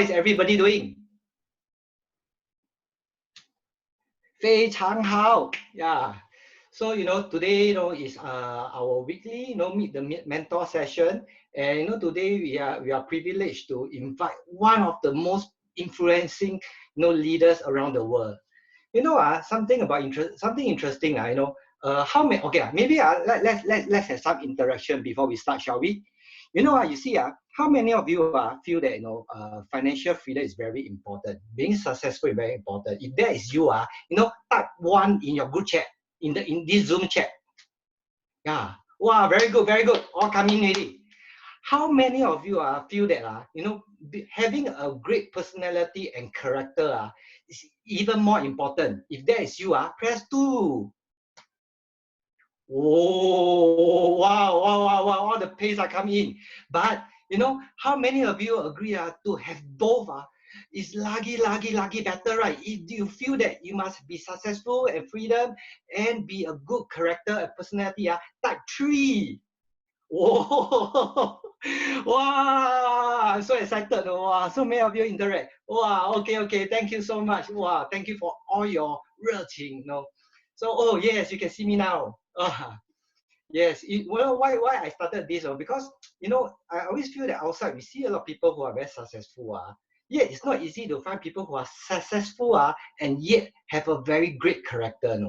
is everybody doing? 非常好 Yeah. So today is our weekly meet the mentor session, and today we are privileged to invite one of the most influencing leaders around the world. Something about something interesting. How many? Okay, maybe let's have some interaction before we start, shall we? You see, how many of you feel that financial freedom is very important? Being successful is very important. If that is you, type 1 in your group chat, in this Zoom chat. Yeah. Wow, very good, very good. All coming ready. How many of you feel that having a great personality and character is even more important? If that is you, press 2. Oh, wow, wow, wow, wow, all the pace are coming in. But, how many of you agree to have both is lucky better, right? If you feel that you must be successful and freedom and be a good character and personality, type 3. Whoa, wow, I'm so excited. Wow, so many of you interact. Wow, okay, thank you so much. Wow, thank you for all your 热情, So, oh yes, you can see me now. Yes, why I started this? Because, I always feel that outside we see a lot of people who are very successful. Yet it's not easy to find people who are successful and yet have a very great character.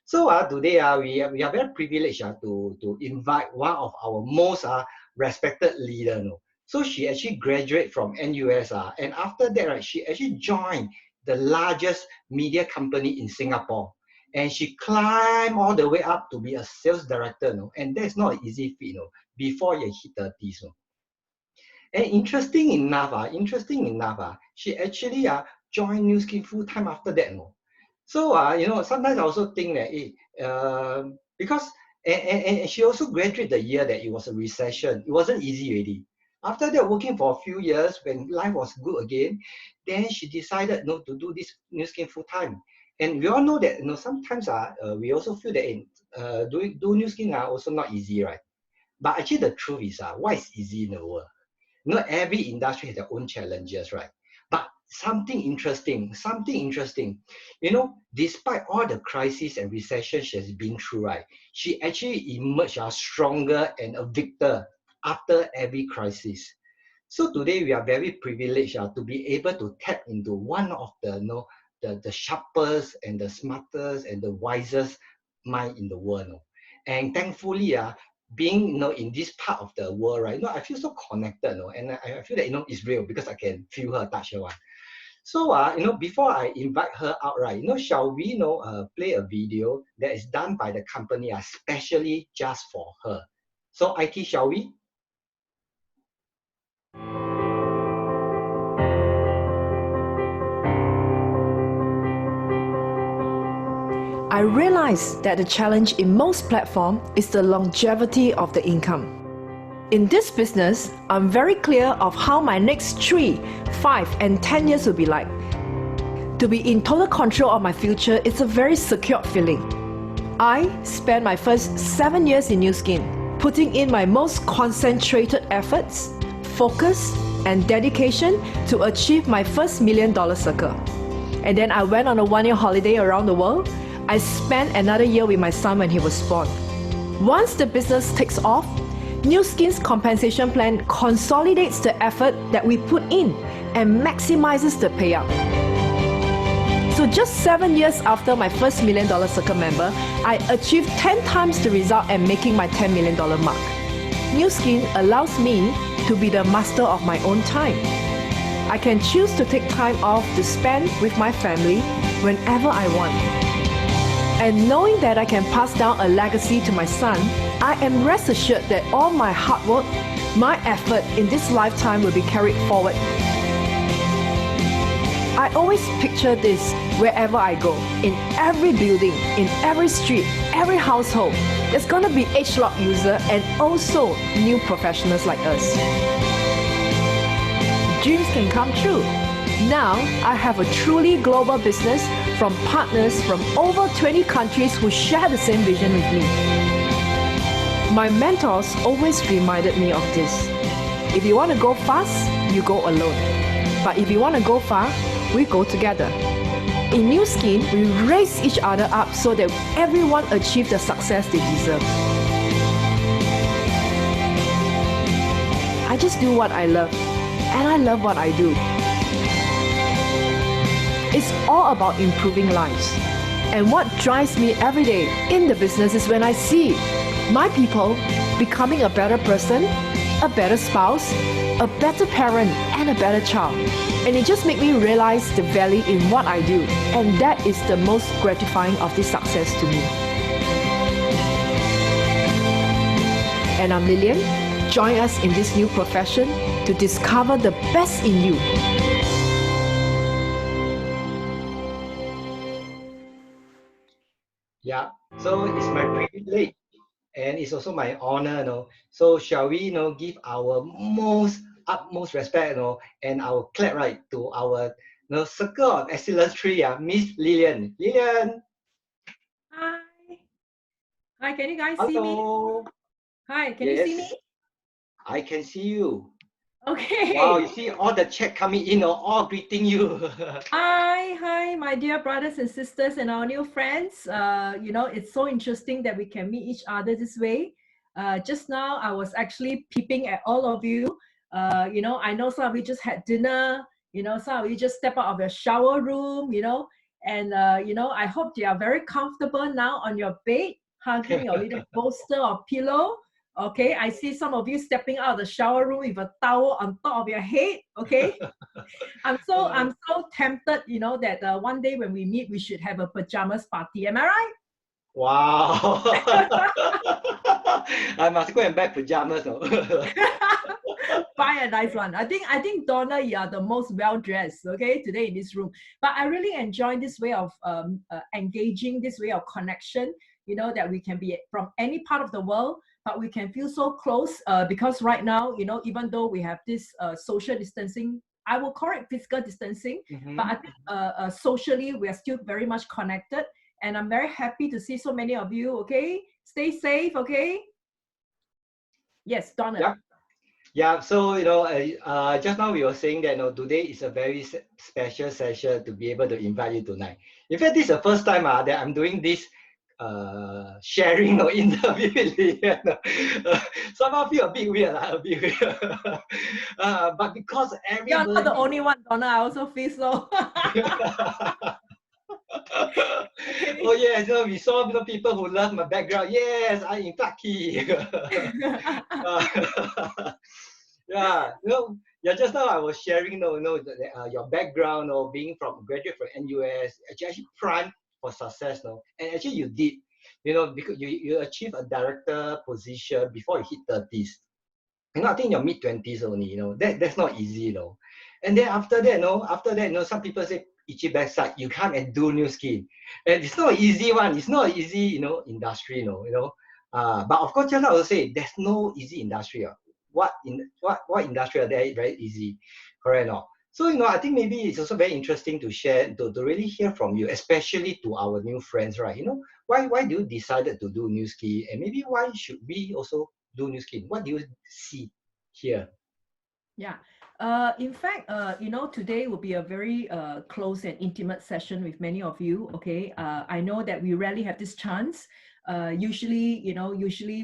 So today we are very privileged to invite one of our most respected leader. So she actually graduated from NUS and after that, right, she actually joined the largest media company in Singapore. And she climbed all the way up to be a sales director, and that's not an easy feat, before you hit 30s. And interesting enough, she actually joined Nu Skin full time after that. So sometimes I also think that because and she also graduated the year that it was a recession. It wasn't easy already. After that, working for a few years when life was good again, then she decided to do this Nu Skin full time. And we all know that sometimes we also feel that do Nu Skin also not easy, right? But actually the truth is what is easy in the world? Not every industry has their own challenges, right? But something interesting, despite all the crises and recession she has been through, right, she actually emerged stronger and a victor after every crisis. So today we are very privileged to be able to tap into one of the sharpest and the smartest and the wisest mind in the world. And thankfully, being in this part of the world, right, I feel so connected, and I feel that it's real because I can feel her, touch her. So before I invite her out, right, shall we play a video that is done by the company especially just for her. So IT, shall we? I realize that the challenge in most platforms is the longevity of the income. In this business, I'm very clear of how my next 3, 5, and 10 years will be like. To be in total control of my future is a very secure feeling. I spent my first 7 years in Nu Skin, putting in my most concentrated efforts, focus, and dedication to achieve my first $1 million circle. And then I went on a 1-year holiday around the world. I spent another year with my son when he was born. Once the business takes off, Nu Skin's compensation plan consolidates the effort that we put in and maximizes the payout. So just 7 years after my first $1 million circle member, I achieved 10 times the result and making my $10 million mark. Nu Skin allows me to be the master of my own time. I can choose to take time off to spend with my family whenever I want. And knowing that I can pass down a legacy to my son, I am rest assured that all my hard work, my effort in this lifetime will be carried forward. I always picture this wherever I go, in every building, in every street, every household. There's gonna be H-Lock user and also new professionals like us. Dreams can come true. Now, I have a truly global business from partners from over 20 countries who share the same vision with me. My mentors always reminded me of this. If you want to go fast, you go alone. But if we want to go far, we go together. In New Skin, we raise each other up so that everyone achieves the success they deserve. I just do what I love, and I love what I do. It's all about improving lives. And what drives me every day in the business is when I see my people becoming a better person, a better spouse, a better parent, and a better child. And it just makes me realize the value in what I do. And that is the most gratifying of this success to me. And I'm Lilian. Join us in this new profession to discover the best in you. Yeah, so it's my privilege and it's also my honor, So shall we, give our utmost respect, and our clap right to our, circle of excellence tree, Miss Lilian. Lilian. Hi. Hi, can you guys see me? Hello. Hi, can you see me? I can see you. Okay. Wow, you see all the chat coming in, all greeting you. Hi, my dear brothers and sisters and our new friends. It's so interesting that we can meet each other this way. Just now, I was actually peeping at all of you. I know some of you just had dinner. Some of you just step out of your shower room. And I hope you are very comfortable now on your bed, hugging your little bolster or pillow. Okay, I see some of you stepping out of the shower room with a towel on top of your head. Okay, I'm so tempted, that one day when we meet, we should have a pajamas party. Am I right? Wow. I must go and buy pajamas. Buy a nice one. I think Donna, you are the most well dressed. Okay, today in this room. But I really enjoy this way of engaging, this way of connection. That we can be from any part of the world, but we can feel so close because right now, even though we have this social distancing, I will call it physical distancing, but I think socially we are still very much connected, and I'm very happy to see so many of you. Okay, stay safe. Okay. Yes, Donna. Yeah. Yeah, so just now we were saying that today is a very special session to be able to invite you tonight. In fact, this is the first time that I'm doing this sharing or interview with Lilian. Somehow feel a bit weird, but because everybody... You're not the only one, Donna. I also feel so. Oh yes, we saw people who love my background. Yes, I'm in Clarke. Yeah, just now I was sharing, your background, being from graduate from NUS, actually prime for success, and actually you did, because you achieved a director position before you hit 30s. I think your mid-20s only, that's not easy, And then after that, some people say, itchy backside, you come and do New Skin. And it's not an easy one. It's not an easy, industry, but of course, just now I will say, there's no easy industry. What industry are there very easy? Correct or not? So, I think maybe it's also very interesting to share, to really hear from you, especially to our new friends, right? Why do you decided to do New Skin? And maybe why should we also do New Skin? What do you see here? Yeah. In fact, today will be a very close and intimate session with many of you. Okay. I know that we rarely have this chance. Usually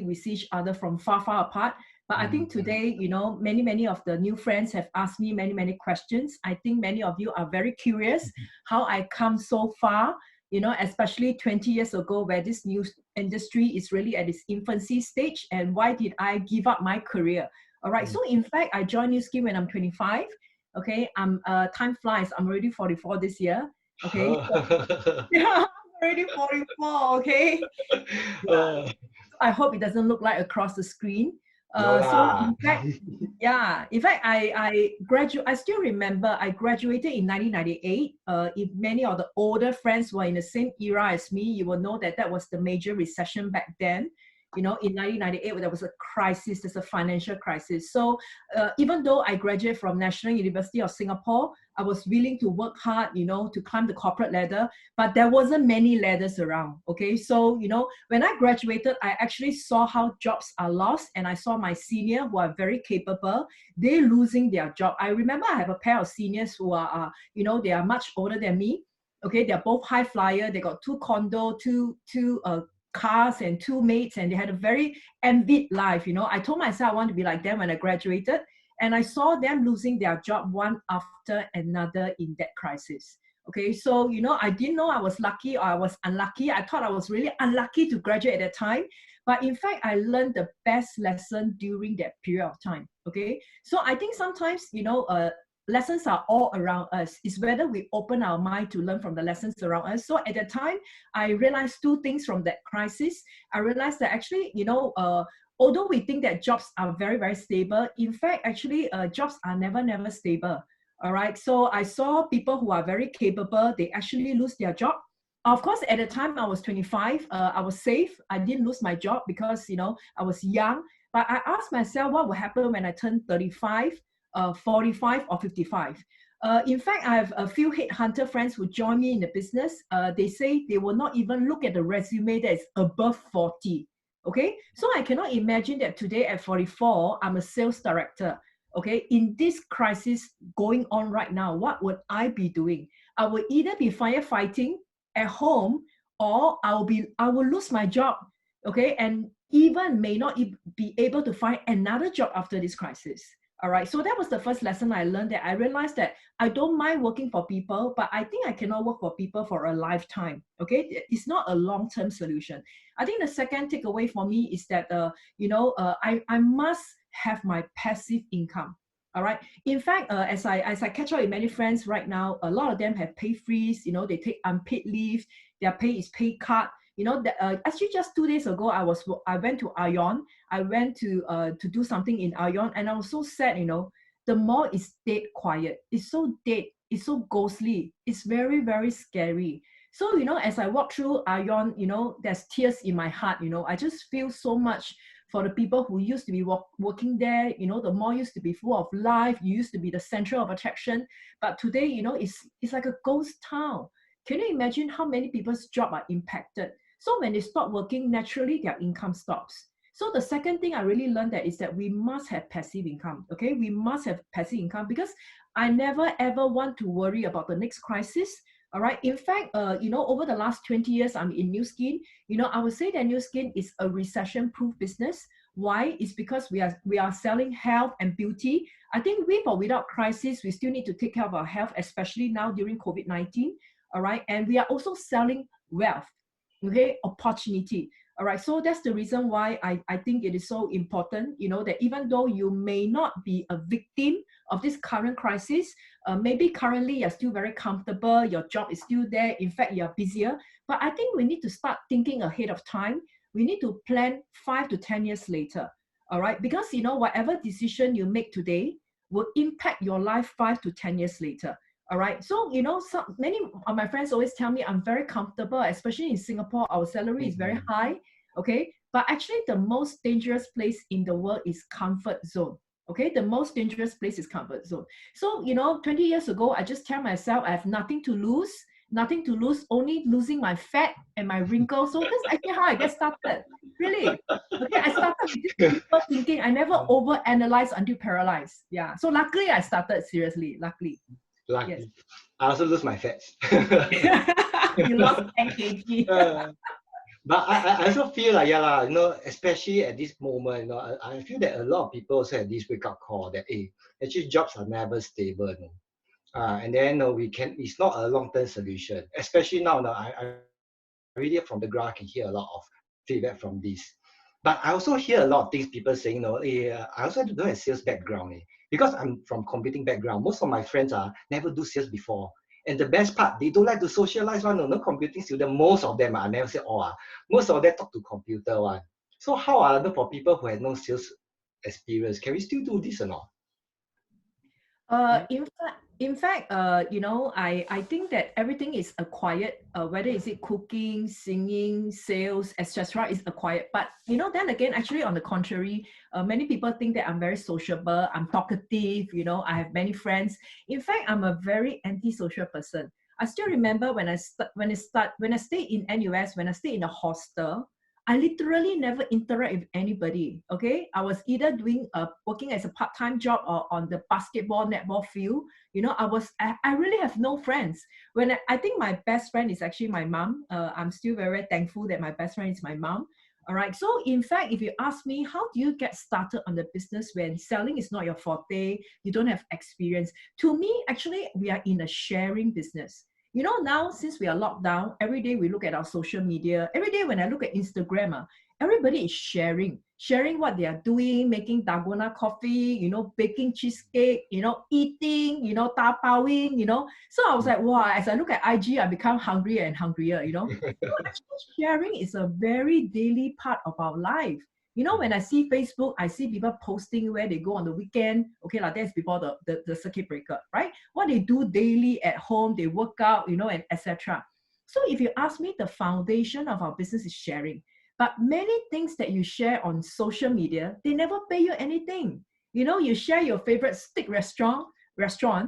we see each other from far apart. But I think today, many of the new friends have asked me many questions. I think many of you are very curious how I come so far, especially 20 years ago, where this new industry is really at its infancy stage, and why did I give up my career? All right. So in fact, I joined New Skin when I'm 25. Okay. Time flies. I'm already 44 this year. Okay. Yeah, I'm already 44. Okay. Yeah. I hope it doesn't look like across the screen. So in fact, I still remember I graduated in 1998. If many of the older friends were in the same era as me, you will know that was the major recession back then. in 1998, there was a crisis, there's a financial crisis. So even though I graduated from National University of Singapore, I was willing to work hard, to climb the corporate ladder, but there wasn't many ladders around. Okay, so when I graduated, I actually saw how jobs are lost, and I saw my senior who are very capable, they're losing their job. I remember I have a pair of seniors who are, they are much older than me. Okay, they're both high flyer. They got 2 condos, two cars, and 2 mates, and they had a very envied life. I told myself I want to be like them when I graduated, and I saw them losing their job one after another in that crisis. Okay, so I didn't know I was lucky or I was unlucky. I thought I was really unlucky to graduate at that time, but in fact, I learned the best lesson during that period of time. Okay, so I think sometimes lessons are all around us. It's whether we open our mind to learn from the lessons around us. So at that time, I realized 2 things from that crisis. I realized that actually, although we think that jobs are very, very stable, in fact, actually, jobs are never, never stable. All right. So I saw people who are very capable, they actually lose their job. Of course, at the time I was 25, I was safe. I didn't lose my job because, I was young. But I asked myself what would happen when I turned 35, 45 or 55. In fact, I have a few headhunter friends who join me in the business. They say they will not even look at the resume that is above 40. Okay, so I cannot imagine that today at 44, I'm a sales director. Okay, in this crisis going on right now, what would I be doing? I will either be firefighting at home, or I will lose my job. Okay, and even may not be able to find another job after this crisis. All right, so that was the first lesson I learned, that I realized that I don't mind working for people, but I think I cannot work for people for a lifetime. Okay, it's not a long-term solution. I think the second takeaway for me is that, I must have my passive income. All right. In fact, as I catch up with many friends right now, a lot of them have pay freeze. They take unpaid leave. Their pay is pay cut. Actually just 2 days ago, I went to Ion. I went to do something in Ion, and I was so sad. The mall is dead quiet. It's so dead. It's so ghostly. It's very, very scary. So as I walk through Ion, there's tears in my heart. I just feel so much for the people who used to be working there. The mall used to be full of life. You used to be the center of attraction, but today, it's like a ghost town. Can you imagine how many people's jobs are impacted? So when they stop working, naturally their income stops. So the second thing I really learned is that we must have passive income. Okay, we must have passive income, because I never ever want to worry about the next crisis. All right. In fact, over the last 20 years, I'm in Nu Skin. I would say that Nu Skin is a recession-proof business. Why? It's because we are selling health and beauty. I think with or without crisis, we still need to take care of our health, especially now during COVID-19. All right. And we are also selling wealth. Okay, opportunity. All right, so that's the reason why I think it is so important, that even though you may not be a victim of this current crisis, maybe currently you're still very comfortable, your job is still there, in fact, you're busier, but I think we need to start thinking ahead of time. We need to plan 5 to 10 years later. All right, because, whatever decision you make today will impact your life 5 to 10 years later. All right. So, many of my friends always tell me I'm very comfortable, especially in Singapore. Our salary is very high. Okay. But actually, the most dangerous place in the world is comfort zone. Okay. The most dangerous place is comfort zone. So, 20 years ago, I just tell myself I have nothing to lose, only losing my fat and my wrinkles. So that's actually how I get started. Really. Okay. I started with this simple thinking. I never overanalyze until paralyzed. Yeah. So luckily, I started seriously. Luckily. Lucky. Yes. I also lose my fats. You lost 10 kg. But I also feel like, especially at this moment, I feel that a lot of people also have this wake-up call that, actually jobs are never stable. And then it's not a long-term solution. Especially now, I really from the ground, I can hear a lot of feedback from this. But I also hear a lot of things people saying, I also don't have sales background. Because I'm from computing background, most of my friends never do sales before. And the best part, they don't like to socialize one. No computing student, most of them, I never say all. Most of them talk to computer one. So how are for people who have no sales experience? Can we still do this or not? In fact, you know, I think that everything is acquired, whether is it cooking, singing, sales, etc., is acquired. But you know, then again, actually, on the contrary, many people think that I'm very sociable, I'm talkative, you know, I have many friends. In fact, I'm a very antisocial person. I still remember when when I stayed in NUS, when I stayed in a hostel, I literally never interact with anybody. Okay, I was either doing working as a part-time job or on the basketball netball field. You know, I really have no friends. When I think my best friend is actually my mom. I'm still very thankful that my best friend is my mom. All right. So in fact, if you ask me, how do you get started on the business when selling is not your forte, you don't have experience? To me, actually, we are in a sharing business. You know, now since we are locked down, every day we look at our social media. Every day when I look at Instagram, everybody is sharing what they are doing, making dalgona coffee, you know, baking cheesecake, you know, eating, you know, tapaoing, you know. So I was like, wow, as I look at IG, I become hungrier and hungrier, you know. So actually sharing is a very daily part of our life. You know, when I see Facebook, I see people posting where they go on the weekend. Okay, like that's before the circuit breaker, right? What they do daily at home, they work out, you know, and etc. So if you ask me, the foundation of our business is sharing. But many things that you share on social media, they never pay you anything. You know, you share your favorite steak restaurant,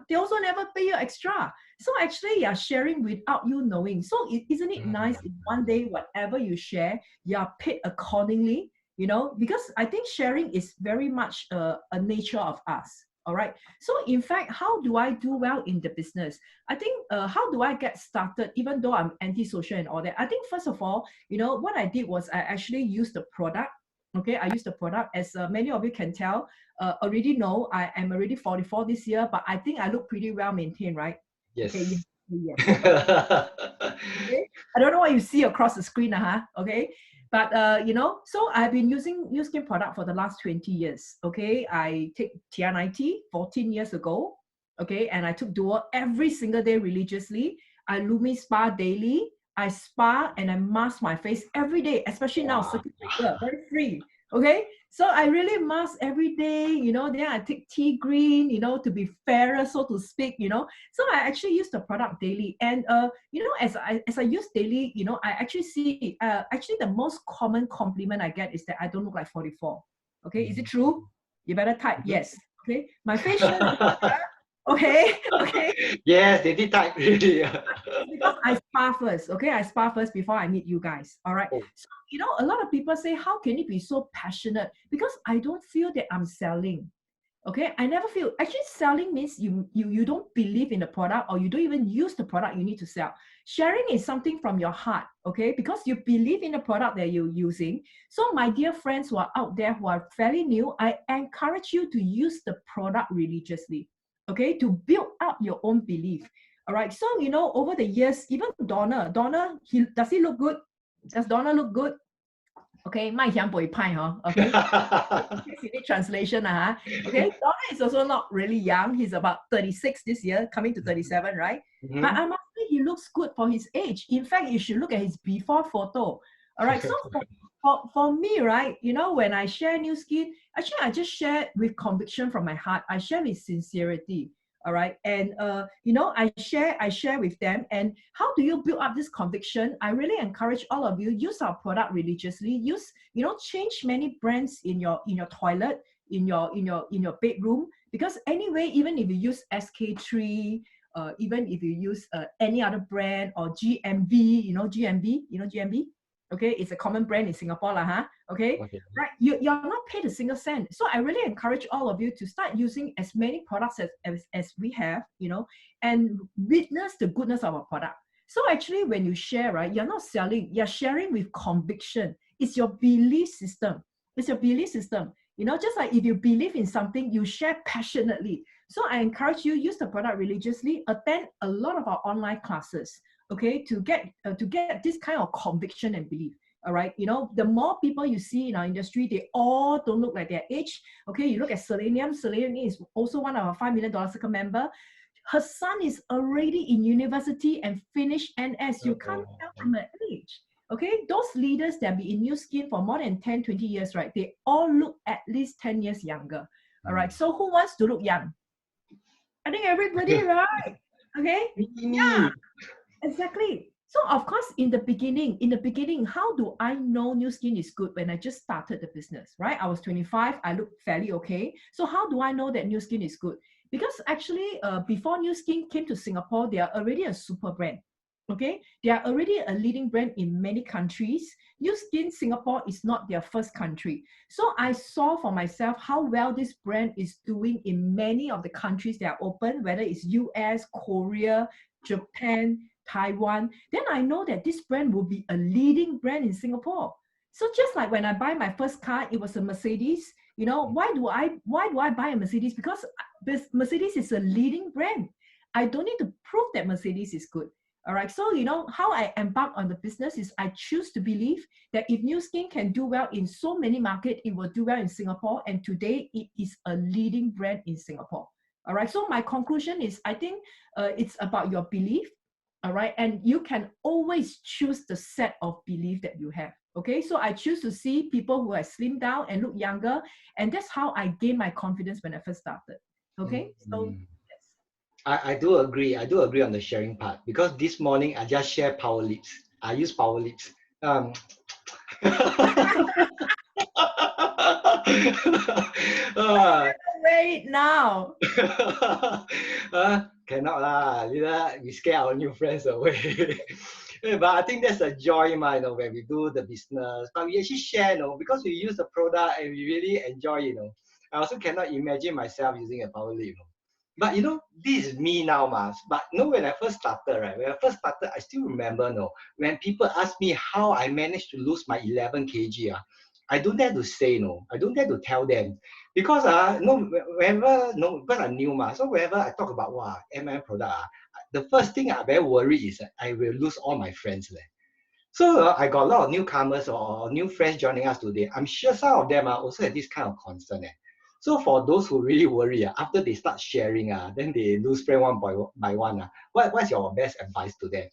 they also never pay you extra. So actually, you're sharing without you knowing. So isn't it nice if one day, whatever you share, you are paid accordingly? You know, because I think sharing is very much a nature of us. All right. So in fact, how do I do well in the business? I think how do I get started, even though I'm antisocial and all that? I think first of all, you know, what I did was I actually used the product. Okay, I used the product. As many of you can tell, already know I am already 44 this year, but I think I look pretty well maintained, right? Okay, Yes. yes. Okay, I don't know what you see across the screen, okay. But you know, so I've been using new skin product for the last 20 years. Okay, I take TR90 14 years ago. Okay, and I took Duo every single day religiously. I Lumi Spa daily. I spa and I mask my face every day, especially now, Wow. circuit breaker, very free. Okay, so I really mask every day, you know, then I take tea green, you know, to be fairer, so to speak, you know. So I actually use the product daily. And you know, as I use daily, you know, I actually see actually the most common compliment I get is that I don't look like 44. Okay, is it true? You better type yes. Okay, my facial younger. Okay, okay. Yes, they did type really. It's because I spar first, okay? I spar first before I meet you guys, all right? Oh. So, you know, a lot of people say, how can you be so passionate? Because I don't feel that I'm selling, okay? I never feel, actually selling means you don't believe in the product or you don't even use the product you need to sell. Sharing is something from your heart, okay? Because you believe in the product that you're using. So my dear friends who are out there who are fairly new, I encourage you to use the product religiously, okay? To build up your own belief. All right. So, you know, over the years, even Donna, does he look good? Does Donna look good? Okay, my young boy pie, huh? Okay. Translation, okay. Donna is also not really young. He's about 36 this year, coming to 37, right? But Mhm. I must say he looks good for his age. In fact, you should look at his before photo. All right. So for me, right, you know, when I share new skin, actually I just share with conviction from my heart. I share with sincerity. All right. And you know, I share with them. And how do you build up this conviction? I really encourage all of you, use our product religiously. Use, you know, change many brands in your toilet, in your bedroom. Because anyway, even if you use SK3, even if you use any other brand or GMV, GMV, okay, it's a common brand in Singapore, okay, Okay. right? You're not paid a single cent. So I really encourage all of you to start using as many products as we have, you know, and witness the goodness of our product. So actually, when you share, right, you're not selling, you're sharing with conviction. It's your belief system. It's your belief system. You know, just like if you believe in something, you share passionately. So I encourage you, use the product religiously, attend a lot of our online classes, okay, to get this kind of conviction and belief. All right, you know, the more people you see in our industry, they all don't look like their age. Okay, you look at Selenium. Selenium is also one of our $5 million circle member. Her son is already in university and finished NS. You can't tell from her age. Okay, those leaders that be in New Skin for more than 10, 20 years, right? They all look at least 10 years younger. All right, so who wants to look young? I think everybody, right? Okay. Me. Exactly. So of course, in the beginning, how do I know New Skin is good when I just started the business, right? I was 25, I looked fairly okay. So how do I know that New Skin is good? Because actually, before New Skin came to Singapore, they are already a super brand. Okay, they are already a leading brand in many countries. New Skin Singapore is not their first country. So I saw for myself how well this brand is doing in many of the countries that are open, whether it's US, Korea, Japan, Taiwan, then I know that this brand will be a leading brand in Singapore. So just like when I buy my first car, it was a Mercedes. You know, why do I buy a Mercedes? Because this Mercedes is a leading brand. I don't need to prove that Mercedes is good. All right. So you know how I embark on the business is I choose to believe that if New Skin can do well in so many markets, it will do well in Singapore. And today it is a leading brand in Singapore. All right. So my conclusion is I think it's about your belief. All right. And you can always choose the set of belief that you have. Okay. So I choose to see people who have slimmed down and look younger. And that's how I gained my confidence when I first started. Okay. So yes. I do agree. I do agree on the sharing part because this morning I just share Power Lips. I use Power Lips. Wait now. Cannot lah. We scare our new friends away. But I think that's a joy, when we do the business. But we actually share, because we use the product and we really enjoy, I also cannot imagine myself using a Power Lip. But this is me now, But when I first started, right? When I first started, I still remember, when people ask me how I managed to lose my 11 kg, I don't dare to say no. I don't dare to tell them because because I'm new, so whenever I talk about MLM product, the first thing I'm very worried is that I will lose all my friends. So I got a lot of newcomers or new friends joining us today. I'm sure some of them also have this kind of concern. So for those who really worry, after they start sharing, then they lose friend one by one. What's your best advice to them?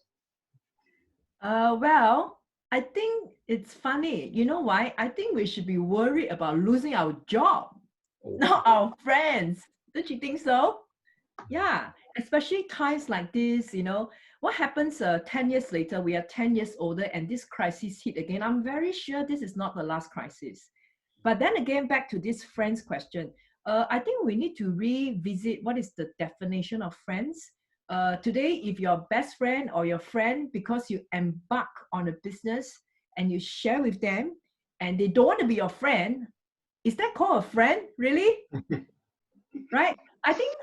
Well, I think it's funny. You know why? I think we should be worried about losing our job, not our friends. Don't you think so? Yeah, especially times like this, what happens 10 years later, we are 10 years older and this crisis hit again. I'm very sure this is not the last crisis. But then again, back to this friends question, I think we need to revisit what is the definition of friends. Today, if your best friend or your friend, because you embark on a business and you share with them and they don't want to be your friend, is that called a friend? Really? Right? I think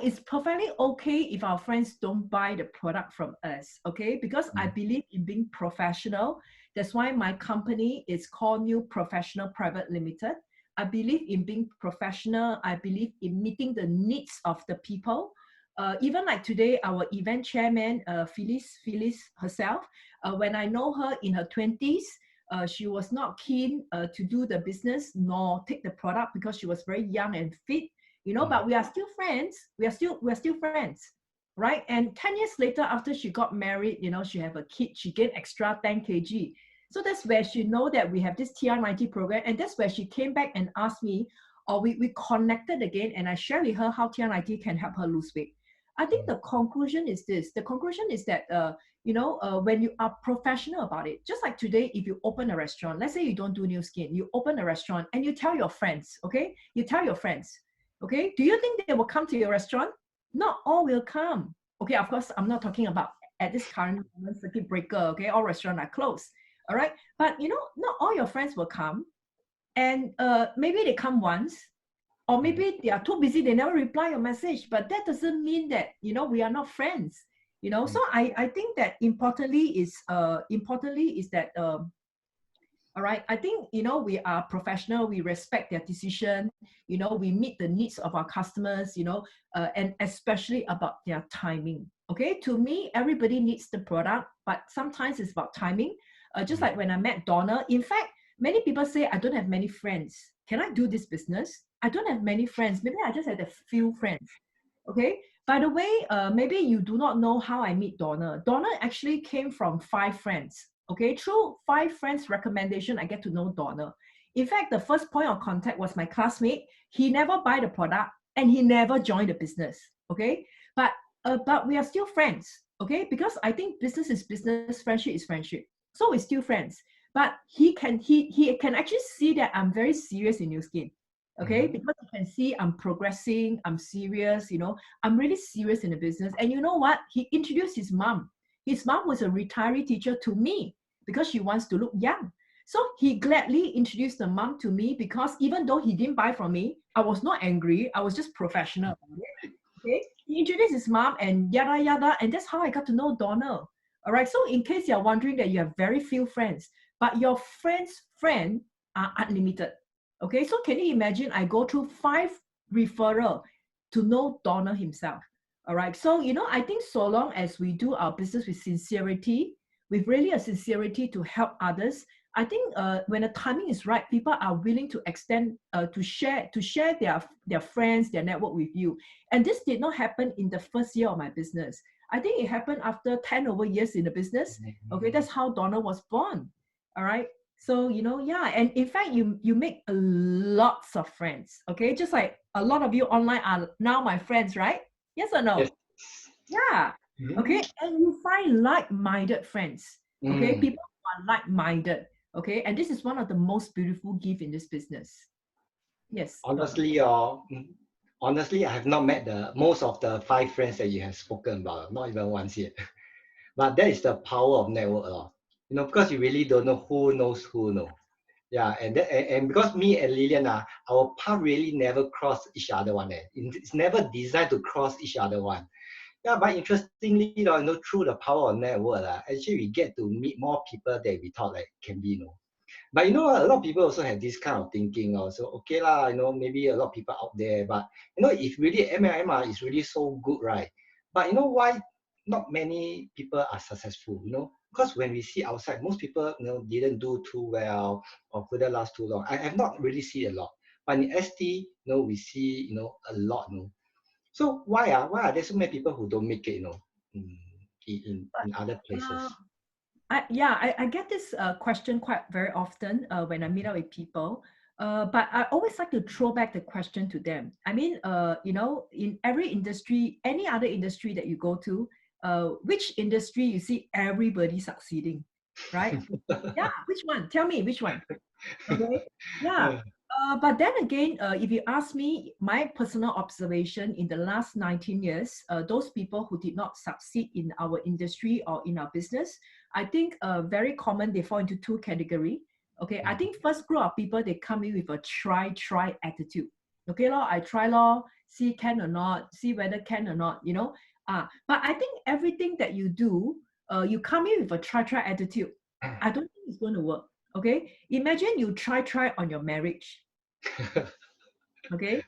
it's perfectly okay if our friends don't buy the product from us, okay? Because I believe in being professional. That's why my company is called New Professional Private Limited. I believe in being professional. I believe in meeting the needs of the people. Even like today, our event chairman, Phyllis herself, when I know her in her 20s, she was not keen to do the business nor take the product because she was very young and fit, but we are still friends. We're still friends, right? And 10 years later, after she got married, she have a kid, she gained extra 10 kg. So that's where she know that we have this TR90 program. And that's where she came back and asked me, or we connected again, and I shared with her how TR90 can help her lose weight. I think the conclusion is this. The conclusion is that, when you are professional about it, just like today, if you open a restaurant, let's say you don't do New Skin, you open a restaurant and you tell your friends, okay? You tell your friends, okay? Do you think they will come to your restaurant? Not all will come. Okay, of course, I'm not talking about at this current moment, circuit breaker, okay? All restaurants are closed, all right? But, not all your friends will come. And maybe they come once, or maybe they are too busy, they never reply your message, but that doesn't mean that, we are not friends, So I think that importantly is that, all right, I think, we are professional, we respect their decision, we meet the needs of our customers, and especially about their timing. Okay, to me, everybody needs the product, but sometimes it's about timing. Just like when I met Donna, in fact, many people say, I don't have many friends. Can I do this business? I don't have many friends. Maybe I just had a few friends. Okay. By the way, maybe you do not know how I meet Donna. Donna actually came from 5 friends. Okay. Through 5 friends' recommendation, I get to know Donna. In fact, the first point of contact was my classmate. He never buy the product. and he never joined the business. Okay, but we are still friends. Okay, because I think business is business, friendship is friendship. So we're still friends. But he can actually see that I'm very serious in New Skin. Okay, because you can see I'm progressing, I'm serious, I'm really serious in the business. And you know what? He introduced his mom. His mom was a retiree teacher to me because she wants to look young. So he gladly introduced the mom to me because even though he didn't buy from me, I was not angry. I was just professional about it. Okay, he introduced his mom and yada yada, and that's how I got to know Donald. All right. So in case you're wondering that you have very few friends, but your friend's friend are unlimited. Okay, so can you imagine I go through 5 referral to know Donald himself? All right, so I think so long as we do our business with sincerity, with really a sincerity to help others, I think when the timing is right, people are willing to extend to share their friends, their network with you. And this did not happen in the first year of my business. I think it happened after 10 over years in the business. Okay, that's how Donald was born. All right. So, yeah. And in fact, you make lots of friends. Okay. Just like a lot of you online are now my friends, right? Yes or no? Yes. Yeah. Okay. And you find like-minded friends. Okay. People who are like-minded. Okay. And this is one of the most beautiful gifts in this business. Yes. Honestly, honestly, I have not met the most of the 5 friends that you have spoken about, not even once yet. But that is the power of network, because you really don't know who knows who know. Yeah, and because me and Lilian, our path really never cross each other one. It's never designed to cross each other one. Yeah, but interestingly, through the power of network, actually we get to meet more people that we thought like can be, But a lot of people also have this kind of thinking also, okay lah, maybe a lot of people out there, but if really MLM is really so good, right? But why not many people are successful, Because when we see outside, most people, didn't do too well or couldn't last too long. I have not really seen a lot. But in ST, we see, a lot, So why are there so many people who don't make it, in other places? I get this question quite very often when I meet up with people. But I always like to throw back the question to them. I mean, in every industry, any other industry that you go to, which industry you see everybody succeeding, right? Yeah, which one? Tell me which one. Okay. Yeah. But then again, if you ask me, my personal observation in the last 19 years, those people who did not succeed in our industry or in our business, I think very common, they fall into 2 categories. Okay, I think first group of people, they come in with a try attitude. Okay, lor, I try lor, see can or not, see whether can or not, But I think everything that you do, you come in with a try attitude. I don't think it's going to work. Okay, imagine you try on your marriage. Okay,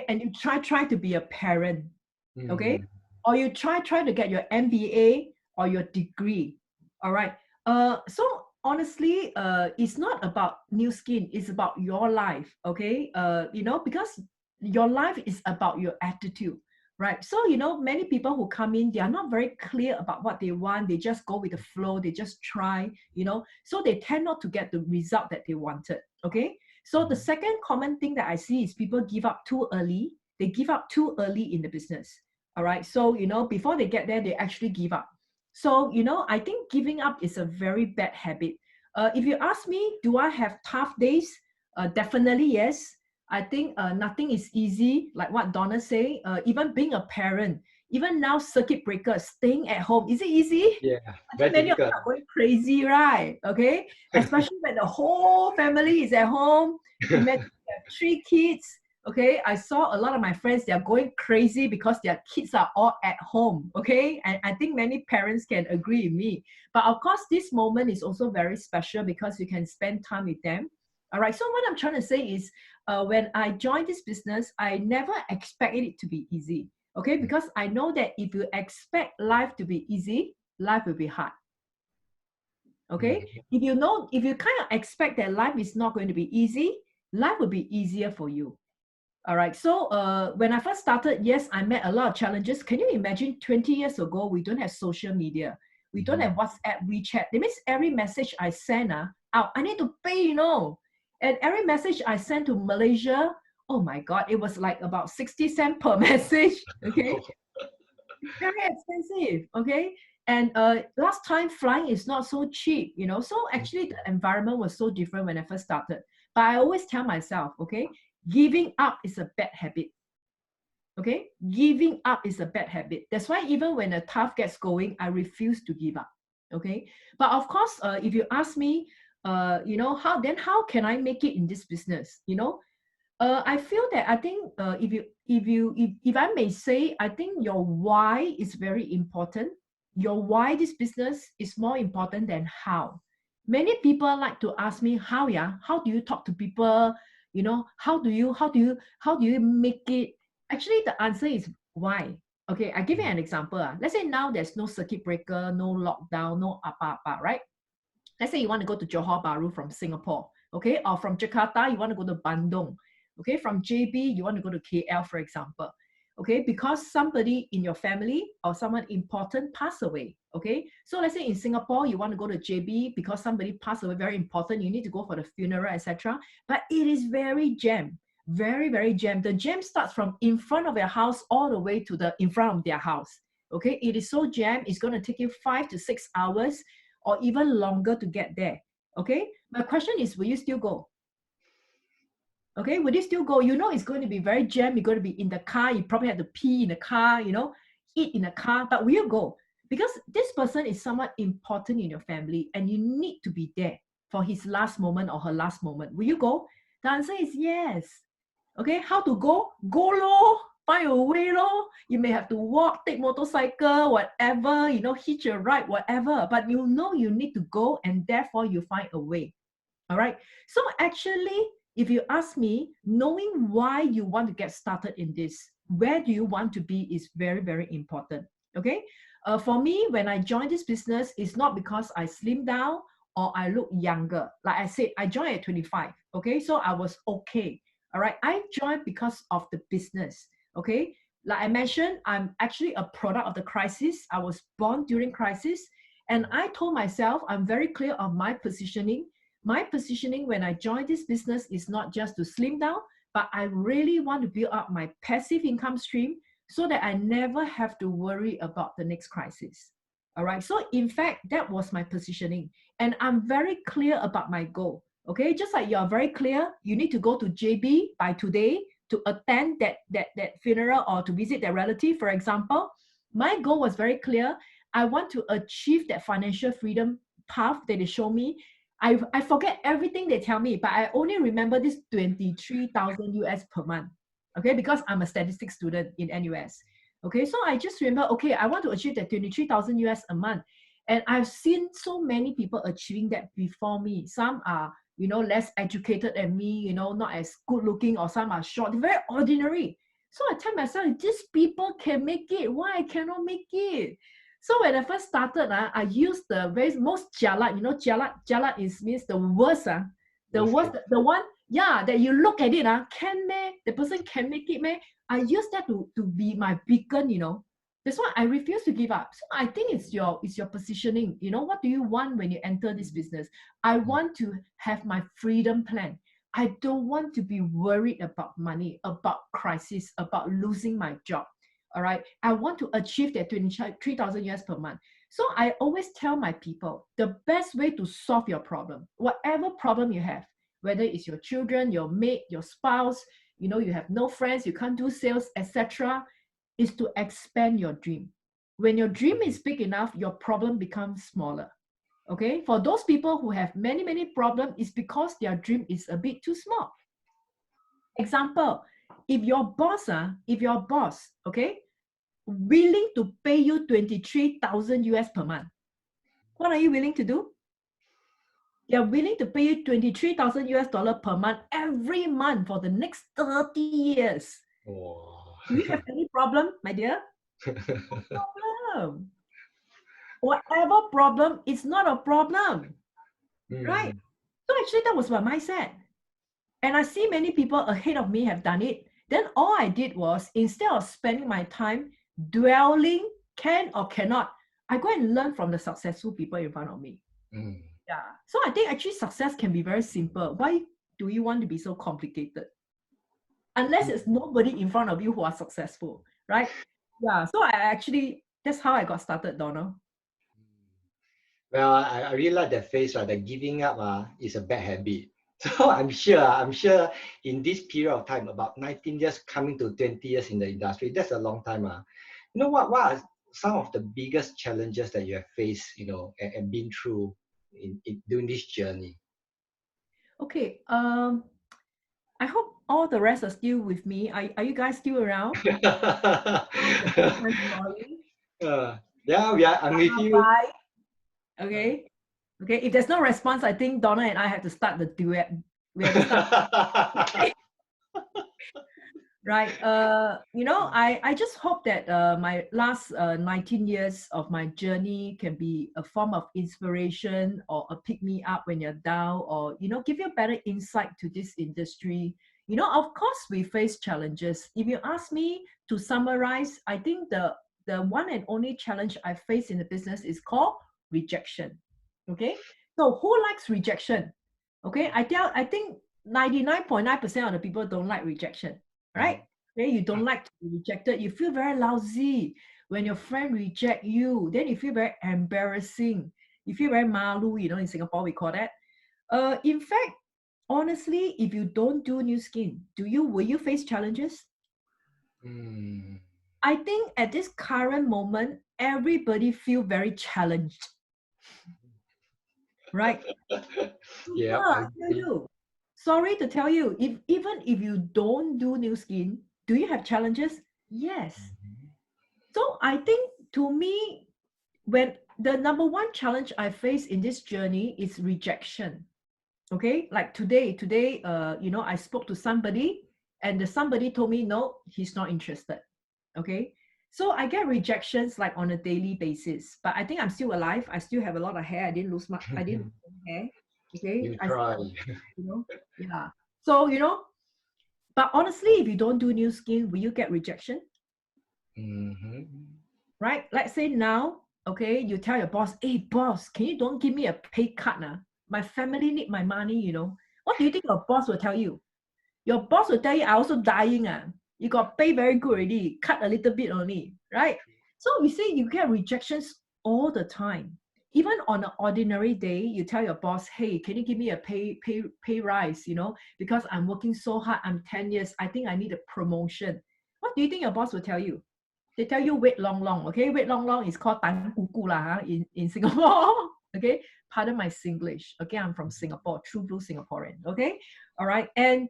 and you try to be a parent. Okay, or you try to get your MBA or your degree. All right. So honestly, it's not about New Skin. It's about your life. Okay. Because your life is about your attitude. Right. So, many people who come in, they are not very clear about what they want. They just go with the flow. They just try, so they tend not to get the result that they wanted. Okay. So the second common thing that I see is people give up too early. They give up too early in the business. All right. So, before they get there, they actually give up. So, I think giving up is a very bad habit. If you ask me, do I have tough days? Definitely, yes. I think nothing is easy, like what Donna say. Even being a parent, even now circuit breaker, staying at home, is it easy? Yeah, I very think many of difficult. us are going crazy, right? Okay, especially when the whole family is at home. Imagine you have 3 kids. Okay, I saw a lot of my friends, they are going crazy because their kids are all at home. Okay, and I think many parents can agree with me. But of course, this moment is also very special because you can spend time with them. All right, so what I'm trying to say is, when I joined this business, I never expected it to be easy. Okay, because I know that if you expect life to be easy, life will be hard. Okay, if you kind of expect that life is not going to be easy, life will be easier for you. All right, so when I first started, yes, I met a lot of challenges. Can you imagine 20 years ago, we don't have social media. We don't have WhatsApp, WeChat. That means every message I send out, I need to pay, And every message I send to Malaysia oh my God, it was like about 60 cents per message. Okay. Very expensive. Okay. And last time flying is not so cheap, you know. So actually the environment was so different when I first started. But I always tell myself, okay, giving up is a bad habit. Okay, giving up is a bad habit. That's why even when the tough gets going, I refuse to give up. Okay, but of course, if you ask me, you know, how can I make it in this business? You know, I feel that I think if I may say, I think your why is very important. Your why this business is more important than how. Many people like to ask me how, yeah, how do you talk to people? You know, how do you make it? Actually, the answer is why. Okay, I give you an example. Let's say now there's no circuit breaker, no lockdown, no apa-apa, right? Let's say you want to go to Johor Bahru from Singapore, okay, or from Jakarta, you want to go to Bandung, okay, from JB, you want to go to KL, for example, okay, because somebody in your family or someone important passed away, okay. So let's say in Singapore, you want to go to JB because somebody passed away, very important, you need to go for the funeral, etc. But it is very jammed, very jammed. The jam starts from in front of your house all the way to the in front of their house, okay. It is so jammed, it's going to take you 5 to 6 hours or even longer to get there. Okay. My question is, will you still go? Okay. Will you still go? You know, it's going to be very jammed. You're going to be in the car. You probably have to pee in the car, you know, eat in the car, but will you go? Because this person is somewhat important in your family and you need to be there for his last moment or her last moment. Will you go? The answer is yes. Okay. How to go? Go low. Find a way, lor. You may have to walk, take motorcycle, whatever, you know, hitch a ride, whatever. But you know you need to go, and therefore you find a way. All right. So actually, if you ask me, knowing why you want to get started in this, where do you want to be is very important. Okay. For me, when I joined this business, it's not because I slimmed down or I look younger. Like I said, I joined at 25. Okay. So I was okay. All right. I joined because of the business. Okay. Like I mentioned, I'm actually a product of the crisis. I was born during crisis. And I told myself, I'm very clear of my positioning. My positioning when I joined this business is not just to slim down, but I really want to build up my passive income stream so that I never have to worry about the next crisis. All right. So in fact, that was my positioning. And I'm very clear about my goal. Okay. Just like you're very clear, you need to go to JB by today to attend that funeral or to visit their relative, for example. My goal was very clear. I want to achieve that financial freedom path that they show me. I forget everything they tell me, but I only remember this 23,000 US per month. Okay, because I'm a statistics student in NUS. Okay, so I just remember, okay, I want to achieve that 23,000 US a month. And I've seen so many people achieving that before me. Some are, you know, less educated than me, you know, not as good looking, or some are short, very ordinary. So I tell myself, these people can make it. Why I cannot make it? So when I first started, I used the very most jalat, you know, jalat means the worst, the worst, the one, yeah, that you look at it, can me, the person can make it, me. I use that to be my beacon, you know. That's why I refuse to give up. So I think it's your positioning. You know, what do you want when you enter this business? I want to have my freedom plan. I don't want to be worried about money, about crisis, about losing my job. All right. I want to achieve that 23,000 US per month. So I always tell my people the best way to solve your problem, whatever problem you have, whether it's your children, your mate, your spouse, you know, you have no friends, you can't do sales, etc., is to expand your dream. When your dream is big enough, your problem becomes smaller. Okay, for those people who have many problems, it's because their dream is a bit too small. Example, if your boss, okay, willing to pay you 23,000 US per month, what are you willing to do? They're willing to pay you 23,000 US dollar per month every month for the next 30 years. Wow. Do you have any problem, my dear? No problem. Whatever problem, it's not a problem, right? So actually that was my mindset. And I see many people ahead of me have done it. Then all I did was, instead of spending my time dwelling, can or cannot, I go and learn from the successful people in front of me. Yeah. So I think actually success can be very simple. Why do you want to be so complicated? unless it's nobody in front of you who are successful, right? Yeah. So I actually, that's how I got started, Donald. Well, I really like that phrase, right? That giving up is a bad habit. So I'm sure in this period of time, about 19 years coming to 20 years in the industry, that's a long time. You know what are some of the biggest challenges that you have faced, and been through in during this journey? Okay. I hope all the rest are still with me. Are you guys still around? The first time story. yeah, I'm with you. Bye. Okay. Okay. If there's no response, I think Donna and I have to start the duet. We have to start. Right. I just hope that my last 19 years of my journey can be a form of inspiration or a pick me up when you're down, or give you a better insight to this industry. Of course we face challenges. If you ask me to summarize, I think the one and only challenge I face in the business is called rejection. Okay. So who likes rejection? Okay. I think 99.9% of the people don't like rejection, right? Okay, you don't like to be rejected. You feel very lousy when your friend reject you. Then you feel very embarrassing. You feel very malu. In Singapore we call that. In fact, honestly, if you don't do new skin, will you face challenges? Mm. I think at this current moment, everybody feel very challenged, right? Yeah, Yeah, I I tell agree. you. Sorry to tell you, even if you don't do new skin, do you have challenges? Yes. So I think, to me, when the number one challenge I face in this journey is rejection. Okay, like today, I spoke to somebody, and the somebody told me no, he's not interested. Okay, so I get rejections like on a daily basis. But I think I'm still alive. I still have a lot of hair. I didn't lose my. I didn't lose any hair. Okay, You I still try. have, yeah. So but honestly, if you don't do new skin, will you get rejection? Mm-hmm. Right? Let's say now, okay, you tell your boss, hey boss, can you don't give me a pay cut now? My family need my money. What do you think your boss will tell you? Your boss will tell you, I also dying. You got pay very good already, cut a little bit only, right? So you see, you get rejections all the time. Even on an ordinary day, you tell your boss, hey, can you give me a pay rise, because I'm working so hard, I'm 10 years, I think I need a promotion. What do you think your boss will tell you? They tell you wait long long. Okay, wait long long is called tan kuku lah in Singapore. Okay, pardon my Singlish. Okay, I'm from Singapore, true blue Singaporean. Okay, all right. And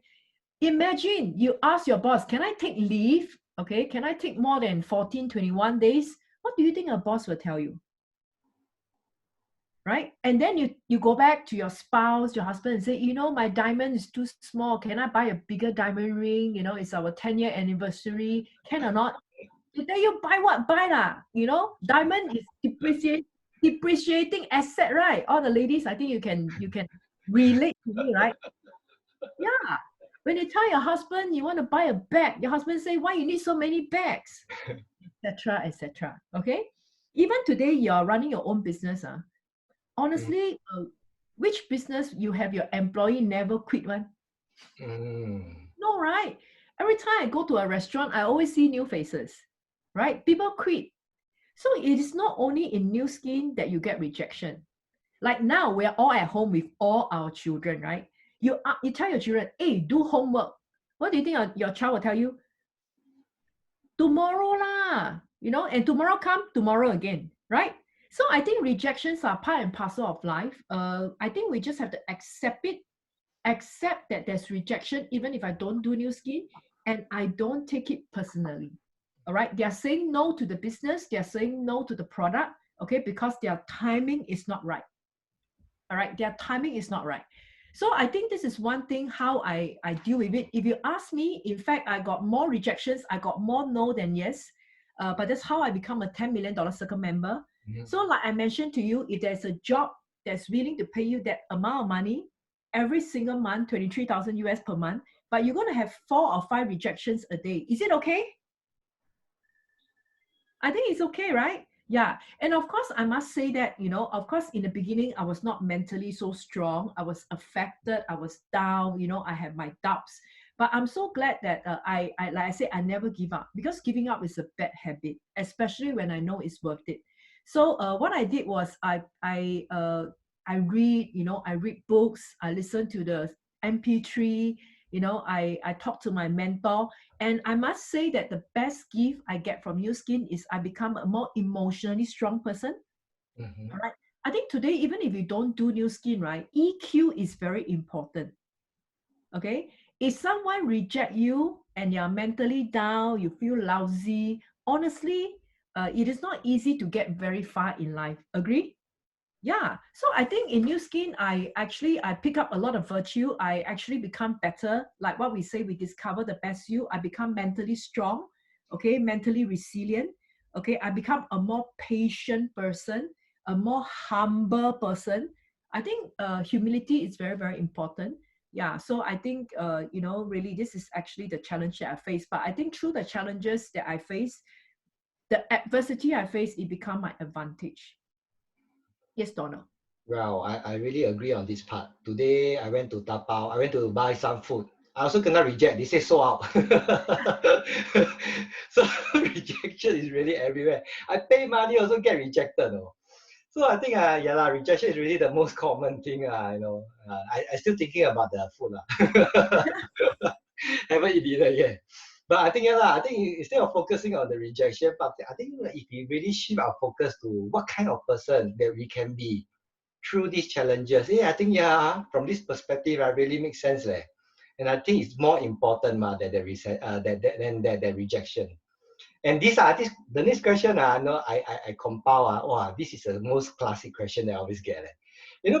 imagine you ask your boss, can I take leave? Okay, can I take more than 14, 21 days? What do you think a boss will tell you? Right? And then you go back to your spouse, your husband, and say, my diamond is too small. Can I buy a bigger diamond ring? It's our 10-year anniversary. Can or not? They tell you buy what? Buy lah. Diamond is depreciating asset, right? All the ladies, I think you can relate to me, right? Yeah. When you tell your husband you want to buy a bag, your husband say, why you need so many bags? Etc. etc. Okay. Even today, you're running your own business. Honestly, which business you have your employee never quit one? Mm. No, right? Every time I go to a restaurant, I always see new faces, right? People quit. So it is not only in new skin that you get rejection. Like now, we're all at home with all our children, right? You tell your children, hey, do homework. What do you think your child will tell you? Tomorrow lah, and tomorrow come, tomorrow again, right? So I think rejections are part and parcel of life. I think we just have to accept it, accept that there's rejection, even if I don't do new skin, and I don't take it personally. All right, they are saying no to the business, they are saying no to the product, okay, because their timing is not right. All right, their timing is not right. So I think this is one thing how I deal with it. If you ask me, in fact, I got more rejections, I got more no than yes. But that's how I become a $10 million Circle member. Mm-hmm. So like I mentioned to you, if there's a job that's willing to pay you that amount of money every single month, 23,000 US per month, but you're going to have 4 or 5 rejections a day. Is it okay? I think it's okay, right? Yeah. And of course, I must say that, of course, in the beginning, I was not mentally so strong. I was affected. I was down. I had my doubts. But I'm so glad that I like I said, I never give up, because giving up is a bad habit, especially when I know it's worth it. So what I did was I read, I read books, I listen to the MP3, I talk to my mentor, and I must say that the best gift I get from New Skin is I become a more emotionally strong person. Mhm. All right. I think today, even if you don't do New Skin, right, EQ is very important. Okay. If someone reject you and you're mentally down, you feel lousy, honestly, it is not easy to get very far in life. Agree? Yeah. So I think in New Skin, I pick up a lot of virtue. I actually become better. Like what we say, we discover the best you. I become mentally strong, okay, mentally resilient. Okay. I become a more patient person, a more humble person. I think humility is very, very important. Yeah. So I think really this is actually the challenge that I face. But I think through the challenges that I face, the adversity I face, it become my advantage. Yes, Donald. Well, I really agree on this part. Today I went to Tapao, I went to buy some food. I also cannot reject. They say sold out. So rejection is really everywhere. I pay money also get rejected. No? So I think yeah lah, rejection is really the most common thing. I still thinking about the food. Haven't eaten dinner yet. But I think yeah lah, I think instead of focusing on the rejection part, I think if we really shift our focus to what kind of person that we can be through these challenges. Yeah, I think yeah, from this perspective, I really makes sense leh. And I think it's more important than the rejection. And the next question no, I compile wow, this is the most classic question that I always get.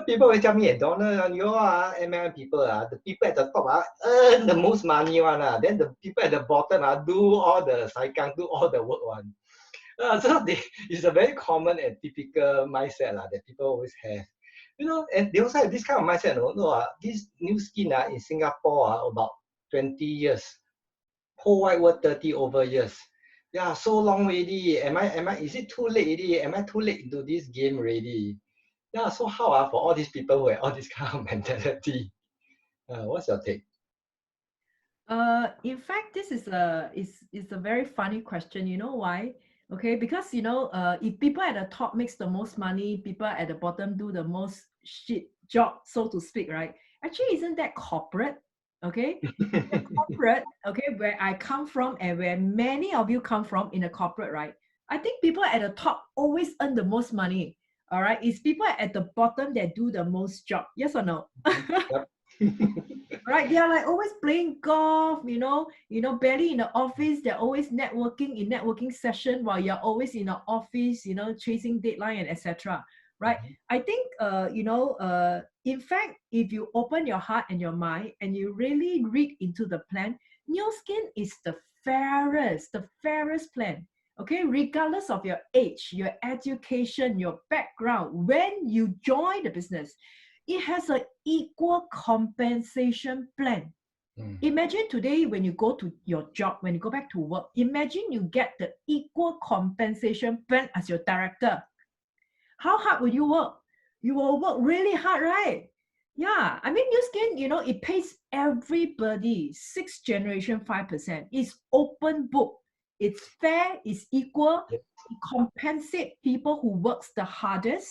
People will tell me, Donald, you MLM people the people at the top earn the most money one then the people at the bottom do all the saikang, do all the work one. It's a very common and typical mindset that people always have. And they also have this kind of mindset. This New Skin in Singapore about 20 years, whole wide world 30 over years. Yeah, so long already. Is it too late already? Am I too late into this game already? Yeah, so how for all these people who have all this kind of mentality? What's your take? In fact, this is a very funny question. You know why? Okay, because if people at the top makes the most money, people at the bottom do the most shit job, so to speak, right? Actually, isn't that corporate? Okay, that corporate, okay, where I come from and where many of you come from in a corporate, right? I think people at the top always earn the most money. All right, it's people at the bottom that do the most job. Yes or no? Yep. Right, they are like always playing golf, barely in the office. They're always networking in networking session while you're always in the office, chasing deadline and etc. Right. I think in fact, if you open your heart and your mind and you really read into the plan, New Skin is the fairest plan. Okay, regardless of your age, your education, your background, when you join the business, it has an equal compensation plan. Imagine today when you go to your job, when you go back to work, imagine you get the equal compensation plan as your director. How hard will you work? You will work really hard, right? Yeah, I mean, New Skin, it pays everybody 6th generation 5%. It's open book. It's fair, it's equal. Yep. It compensates people who works the hardest,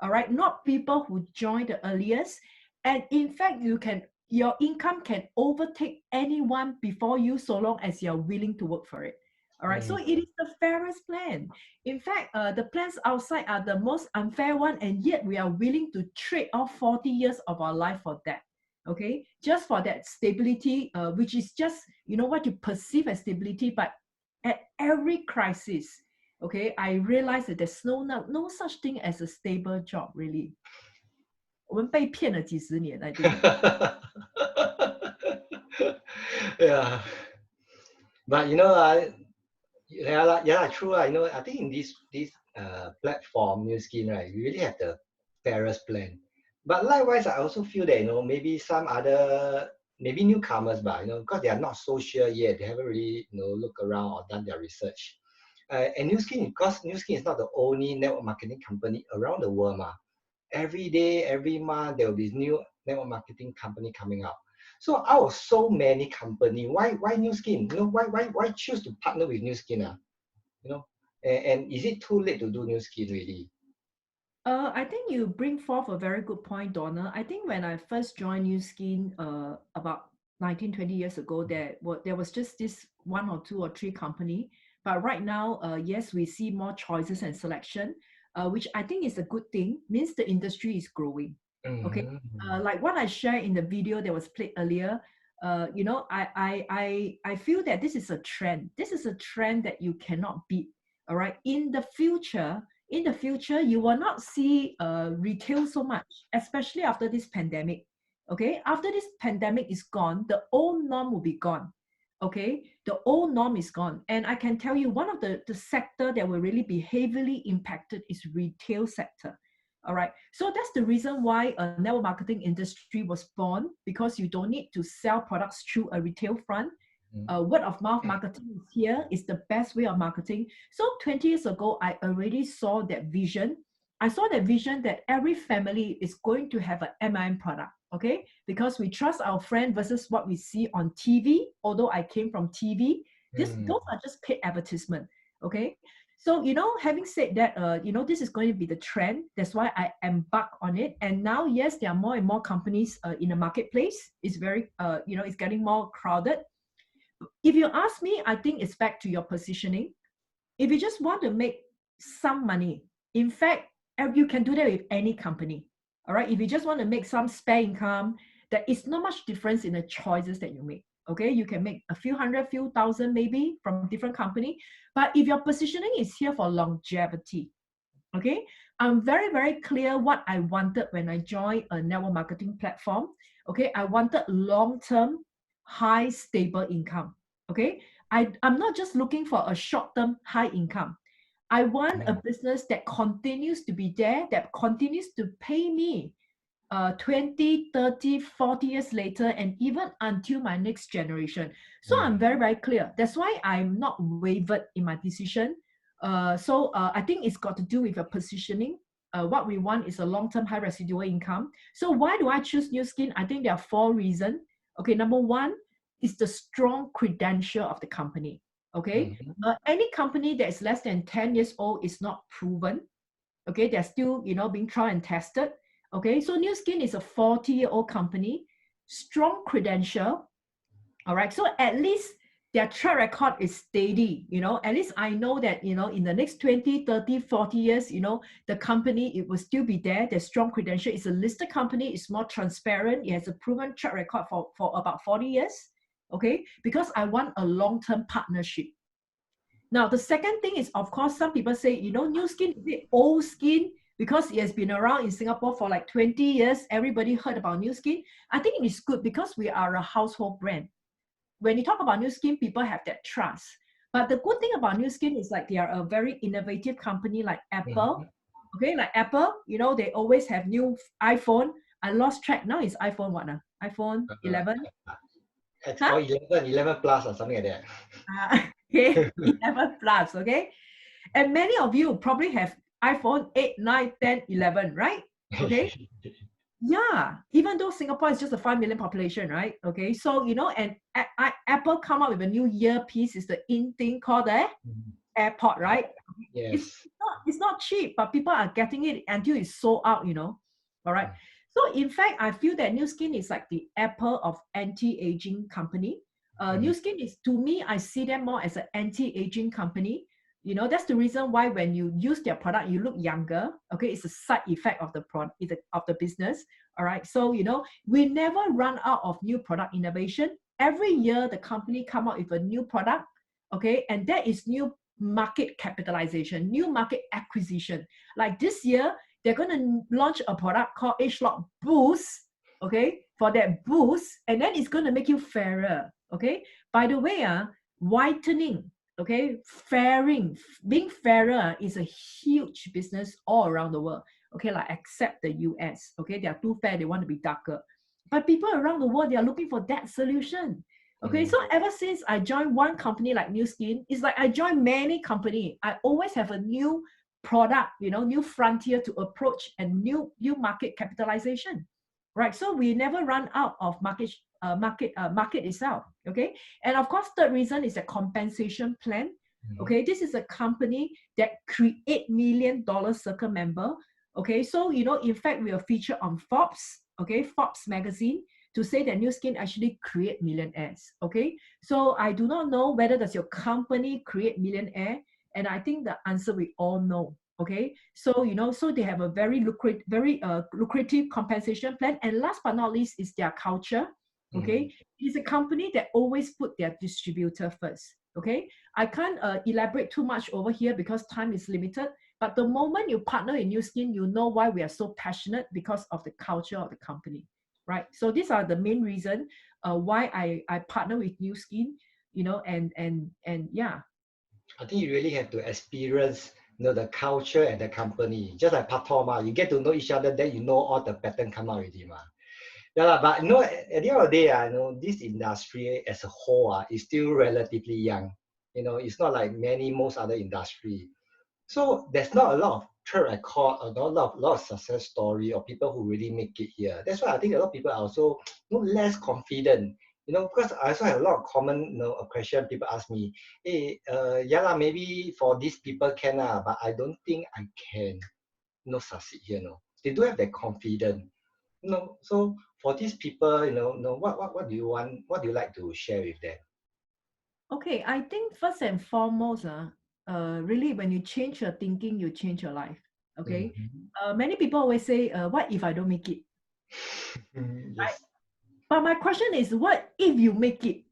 all right, not people who join the earliest. And in fact, your income can overtake anyone before you so long as you're willing to work for it. All right, so it is the fairest plan. In fact, the plans outside are the most unfair one, and yet we are willing to trade off 40 years of our life for that. Okay, just for that stability, which is just what you perceive as stability, but at every crisis, okay, I realize that there's no such thing as a stable job, really. 我们被骗了几十年, I think. Yeah. But yeah, true. I think in this platform, New Skin, right, we really have the fairest plan. But likewise, I also feel that maybe some other maybe newcomers, but because they are not so sure yet, they haven't really looked around or done their research. And New Skin, because New Skin is not the only network marketing company around the world, every day, every month, there will be new network marketing company coming out. So out of so many company, why New Skin? You know, why choose to partner with New Skin? You know, and is it too late to do New Skin really? I think you bring forth a very good point, Donna. I think when I first joined New Skin about 19, 20 years ago, there was just this one or two or three company. But right now, yes, we see more choices and selection, which I think is a good thing, means the industry is growing. Okay. Mm. Like what I shared in the video that was played earlier, you know, I feel that this is a trend. This is a trend that you cannot beat. All right. In the future, you will not see retail so much, especially after this pandemic. Okay, after this pandemic is gone, the old norm will be gone. Okay, the old norm is gone. And I can tell you one of the sector that will really be heavily impacted is retail sector. All right, so that's the reason why a network marketing industry was born, because you don't need to sell products through a retail front. Word of mouth marketing is here, is the best way of marketing. So 20 years ago, I already saw that vision. I saw that vision that every family is going to have an MIM product, okay? Because we trust our friend versus what we see on TV. Although I came from TV, those are just paid advertisement, okay? So, you know, having said that, you know, this is going to be the trend. That's why I embark on it. And now, yes, there are more and more companies in the marketplace. It's very, you know, it's getting more crowded. If you ask me, I think it's back to your positioning. If you just want to make some money, in fact, you can do that with any company. All right. If you just want to make some spare income, there is not much difference in the choices that you make. Okay. You can make a few hundred, few thousand maybe from different company. But if your positioning is here for longevity, okay, I'm very, very clear what I wanted when I joined a network marketing platform. Okay. I wanted long-term, high, stable income. Okay. I'm not just looking for a short-term high income. I want a business that continues to be there, that continues to pay me 20, 30, 40 years later, and even until my next generation. So I'm very, very clear. That's why I'm not wavered in my decision. I think it's got to do with your positioning. What we want is a long-term high residual income. So why do I choose New Skin? I think there are 4 reasons. Okay, number 1 is the strong credential of the company. Okay, any company that is less than 10 years old is not proven. Okay, they're still, you know, being tried and tested. Okay, so New Skin is a 40-year-old company, strong credential. All right, so at least their track record is steady. You know, at least I know that, you know, in the next 20, 30, 40 years, you know, the company, it will still be there. There's strong credential. It's a listed company. It's more transparent. It has a proven track record for about 40 years. Okay, because I want a long-term partnership. Now, the second thing is, of course, some people say, you know, New Skin is it old skin because it has been around in Singapore for like 20 years. Everybody heard about New Skin. I think it is good because we are a household brand. When you talk about New Skin, people have that trust. But the good thing about New Skin is like they are a very innovative company like Apple. Okay, like Apple, you know, they always have new iPhone. I lost track. Now it's iPhone what? iPhone 11? It's Huh? 11 plus or something like that. Okay, 11 plus, okay? And many of you probably have iPhone 8, 9, 10, 11, right? Okay. Yeah, even though Singapore is just a 5 million population, right? Okay, so, you know, and Apple come up with a new earpiece, is the in thing called the AirPod, right? Yes. It's not cheap, but people are getting it until it's sold out, you know. All right. So in fact, I feel that New Skin is like the Apple of anti-aging company. New Skin is, to me, I see them more as an anti-aging company. You know, that's the reason why when you use their product, you look younger. Okay, it's a side effect of the product, of the business. All right. So, you know, we never run out of new product innovation. Every year, the company come out with a new product. Okay, and that is new market capitalization, new market acquisition. Like this year, they're going to launch a product called ageLOC Boost, okay, for that boost, and then it's going to make you fairer, okay. By the way, whitening, okay, being fairer is a huge business all around the world, okay, like except the US, okay, they are too fair, they want to be darker. But people around the world, they are looking for that solution. Okay, so ever since I joined one company like New Skin, it's like I joined many companies. I always have a new product, you know, new frontier to approach and new market capitalization, right? So we never run out of market market itself. Okay, and of course, third reason is a compensation plan. Okay, this is a company that create $1 million circle member. Okay, so in fact, we are featured on Forbes. Okay, Forbes magazine to say that Nu Skin actually create millionaires. Okay, so I do not know whether does your company create millionaire, and I think the answer we all know. Okay, so so they have a very lucrative compensation plan, and last but not least is their culture. Okay, it's a company that always put their distributor first. Okay, I can't elaborate too much over here because time is limited. But the moment you partner in Nu Skin, you know why we are so passionate, because of the culture of the company, right? So these are the main reason why I partner with Nu Skin, and yeah. I think you really have to experience, the culture and the company. Just like Patoma, you get to know each other, then you know all the pattern come out already, ma. Yeah, but at the end of the day, this industry as a whole is still relatively young. It's not like most other industry. So there's not a lot of track record, or not a lot of success story or people who really make it here. That's why I think a lot of people are also less confident. Because I also have a lot of common question people ask me, hey, yeah lah, maybe for these people can but I don't think I can succeed here. They do have that confidence. So for these people, what do you want? What do you like to share with them? Okay, I think first and foremost, really when you change your thinking, you change your life. Okay, many people always say, "What if I don't make it?" Yes. But my question is, what if you make it?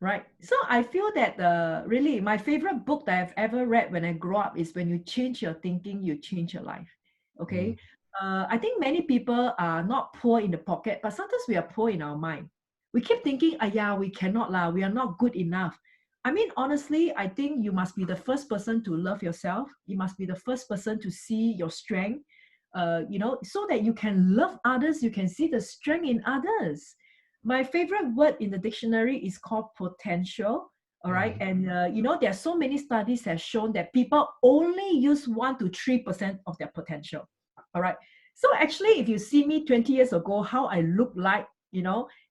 Right. So I feel that really my favorite book that I've ever read when I grew up is When You Change Your Thinking, You Change Your Life. Okay. I think many people are not poor in the pocket, but sometimes we are poor in our mind. We keep thinking, yeah, we cannot lah, we are not good enough. I mean, honestly, I think you must be the first person to love yourself. You must be the first person to see your strength, so that you can love others, you can see the strength in others. My favorite word in the dictionary is called potential. All right. And, there are so many studies have shown that people only use 1 to 3% of their potential. All right. So actually, if you see me 20 years ago, how I look like,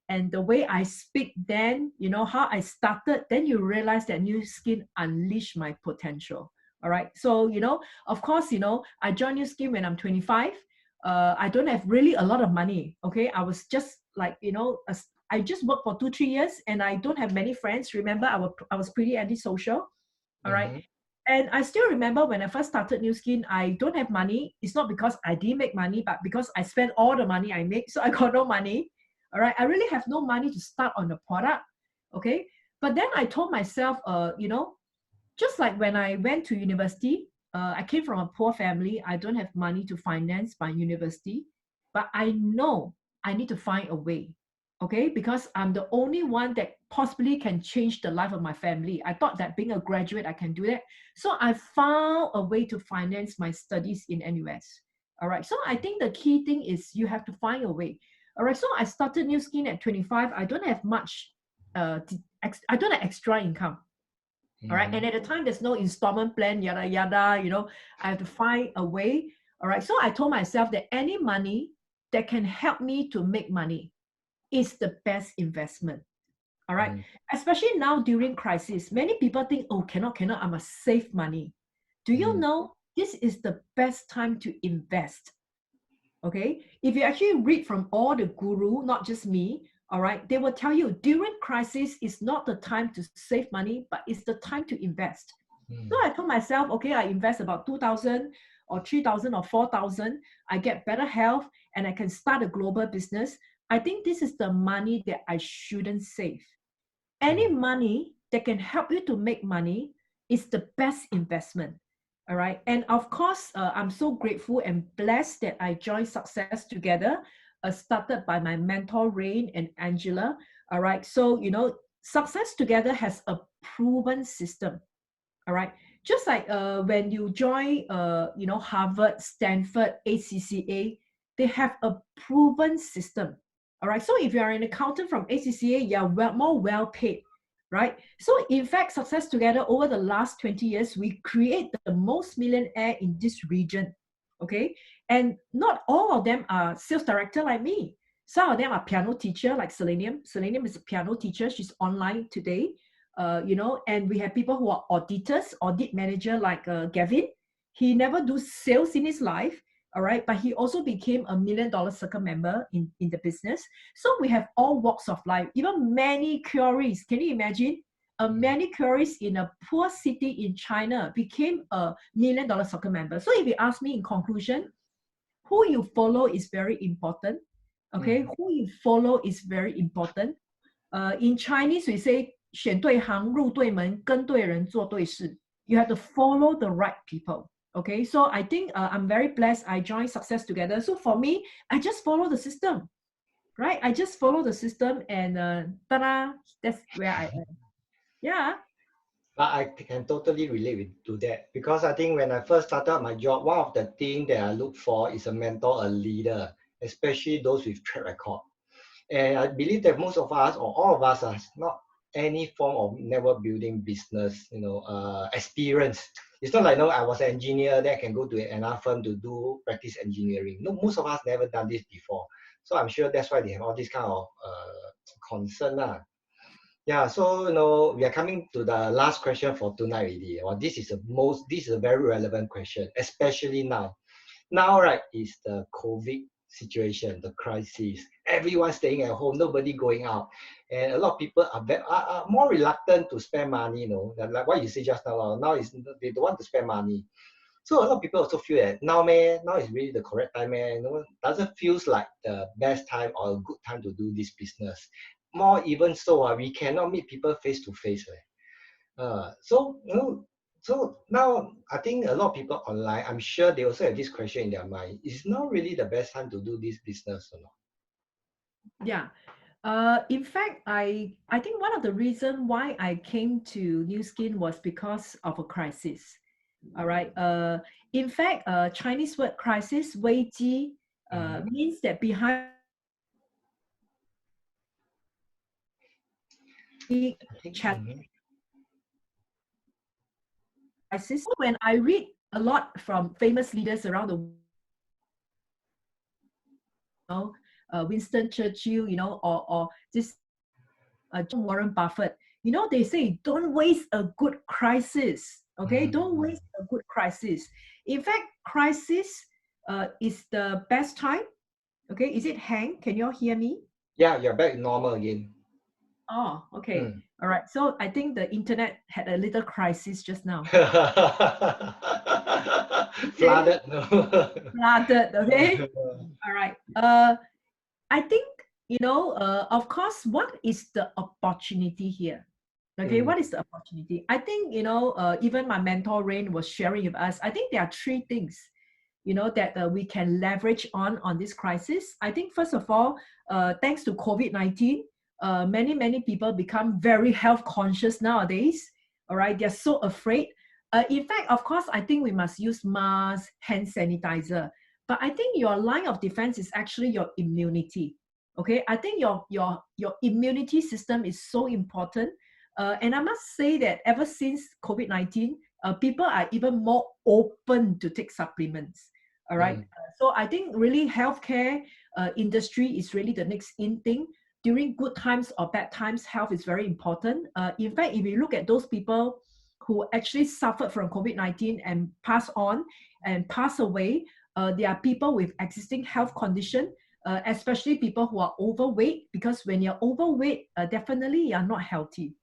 and the way I speak then, how I started, then you realize that Nu Skin unleashed my potential. All right. So, of course, I joined Nu Skin when I'm 25. I don't have really a lot of money. Okay. I was just like, I just worked for 2-3 years and I don't have many friends. Remember, I was pretty antisocial. All right. And I still remember when I first started Nu Skin, I don't have money. It's not because I didn't make money, but because I spent all the money I make. So I got no money. All right. I really have no money to start on the product. Okay. But then I told myself, just like when I went to university, I came from a poor family. I don't have money to finance my university, but I know I need to find a way. Okay, because I'm the only one that possibly can change the life of my family. I thought that being a graduate, I can do that. So I found a way to finance my studies in NUS. All right. So I think the key thing is you have to find a way. All right. So I started Nu Skin at 25. I don't have much, I don't have extra income. All right. And at the time, there's no installment plan, yada, yada, I have to find a way. All right. So I told myself that any money that can help me to make money is the best investment. All right. Especially now during crisis, many people think, oh, cannot, I must save money. Do you know this is the best time to invest? Okay. If you actually read from all the guru, not just me, all right, they will tell you during crisis is not the time to save money, but it's the time to invest. So I told myself, okay, I invest about 2,000 or 3,000 or 4,000. I get better health and I can start a global business. I think this is the money that I shouldn't save. Any money that can help you to make money is the best investment. All right. And of course, I'm so grateful and blessed that I joined Success Together, started by my mentor, Rain and Angela. All right. So, Success Together has a proven system. All right. Just like when you join, Harvard, Stanford, ACCA, they have a proven system. All right. So if you are an accountant from ACCA, you're more well paid, right? So in fact, Success Together, over the last 20 years, we create the most millionaire in this region. Okay. And not all of them are sales director like me. Some of them are piano teacher like Selenium. Selenium is a piano teacher. She's online today. And we have people who are auditors, audit manager like Gavin. He never do sales in his life, all right, but he also became a $1 million circle member in the business. So we have all walks of life, even manicurists. Can you imagine? A manicurist in a poor city in China became a $1 million circle member. So if you ask me in conclusion, who you follow is very important. Okay, who you follow is very important. In Chinese, we say 选对行,入对门,跟对人,做对事. You have to follow the right people. Okay, so I think I'm very blessed. I joined Success Together. So for me, I just follow the system, right? I just follow the system, and ta-da, that's where I am. Yeah. But I can totally relate to that, because I think when I first started my job, one of the things that I look for is a mentor, a leader, especially those with track record. And I believe that most of us, or all of us, are not any form of network building business, experience. It's not like, no, I was an engineer, then I can go to another firm to do practice engineering. No, most of us never done this before. So I'm sure that's why they have all this kind of concern. Yeah, so we are coming to the last question for tonight already. Well, this is a very relevant question, especially now. Now, right, is the COVID situation, the crisis. Everyone staying at home, nobody going out, and a lot of people are more reluctant to spend money. Like what you said just now. Now they don't want to spend money. So a lot of people also feel that now is really the correct time, man. Doesn't feels like the best time or a good time to do this business. More even so, we cannot meet people face to face. So now I think a lot of people online, I'm sure they also have this question in their mind: is now really the best time to do this business or not? Yeah. In fact, I think one of the reasons why I came to New Skin was because of a crisis. All right. In fact, Chinese word crisis, 危机, means that behind crisis. When I read a lot from famous leaders around the world, Winston Churchill, or this John Warren Buffett, they say don't waste a good crisis. Okay, don't waste a good crisis. In fact, crisis is the best time. Okay, is it hang? Can you all hear me? Yeah, you're back normal again. Oh, okay. All right. So I think the internet had a little crisis just now. Flooded. Flooded. Okay. All right. I think, of course, what is the opportunity here? Okay, what is the opportunity? I think, even my mentor Rain was sharing with us. I think there are three things, that we can leverage on this crisis. I think, first of all, thanks to COVID-19, many people become very health conscious nowadays. All right, they're so afraid. In fact, of course, I think we must use mask, hand sanitizer. But I think your line of defense is actually your immunity. Okay, I think your immunity system is so important. And I must say that ever since COVID-19, people are even more open to take supplements. All right. So I think really healthcare industry is really the next in thing. During good times or bad times, health is very important. In fact, if you look at those people who actually suffered from COVID-19 and pass on and pass away, there are people with existing health condition, especially people who are overweight, because when you're overweight, definitely you're not healthy.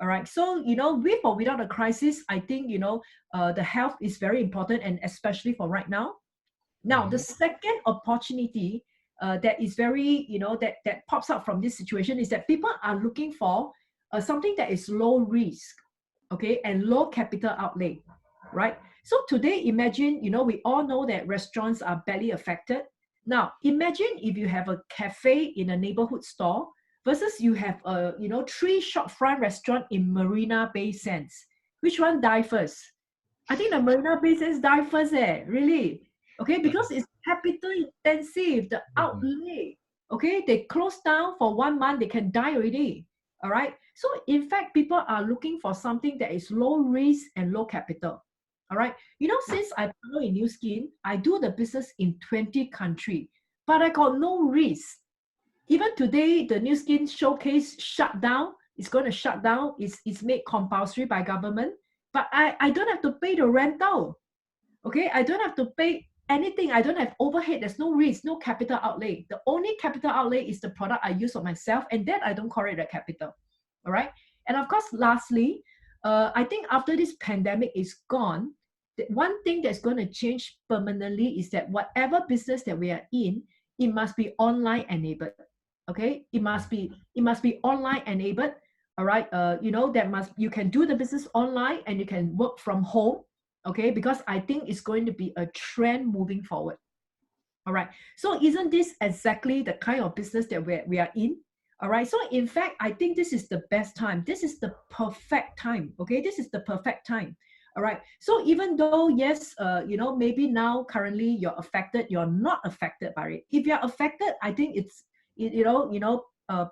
All right. So, with or without a crisis, I think, the health is very important, and especially for right now. Now, the second opportunity that is very, that pops up from this situation is that people are looking for something that is low risk, okay, and low capital outlay, right? So today, imagine, we all know that restaurants are badly affected. Now, imagine if you have a cafe in a neighborhood store versus you have a, 3 shopfront restaurant in Marina Bay Sands. Which one die first? I think the Marina Bay Sands die first, really. Okay, because it's capital intensive, the outlay. Okay, they close down for 1 month, they can die already. All right. So in fact, people are looking for something that is low risk and low capital. All right. Since I follow in New Skin, I do the business in 20 countries, but I got no risk. Even today, the New Skin Showcase shut down. It's going to shut down. It's made compulsory by government. But I don't have to pay the rental. Okay, I don't have to pay anything. I don't have overhead. There's no risk, no capital outlay. The only capital outlay is the product I use on myself, and that I don't call it a capital. All right. And of course, lastly, I think after this pandemic is gone, the one thing that's going to change permanently is that whatever business that we are in, it must be online enabled. Okay, it must be online enabled. All right. You can do the business online and you can work from home. Okay, because I think it's going to be a trend moving forward. All right. So isn't this exactly the kind of business that we are in? All right. So in fact, I think this is the best time. This is the perfect time. Okay. This is the perfect time. All right. So even though, yes, maybe now currently you're affected, you're not affected by it. If you're affected, I think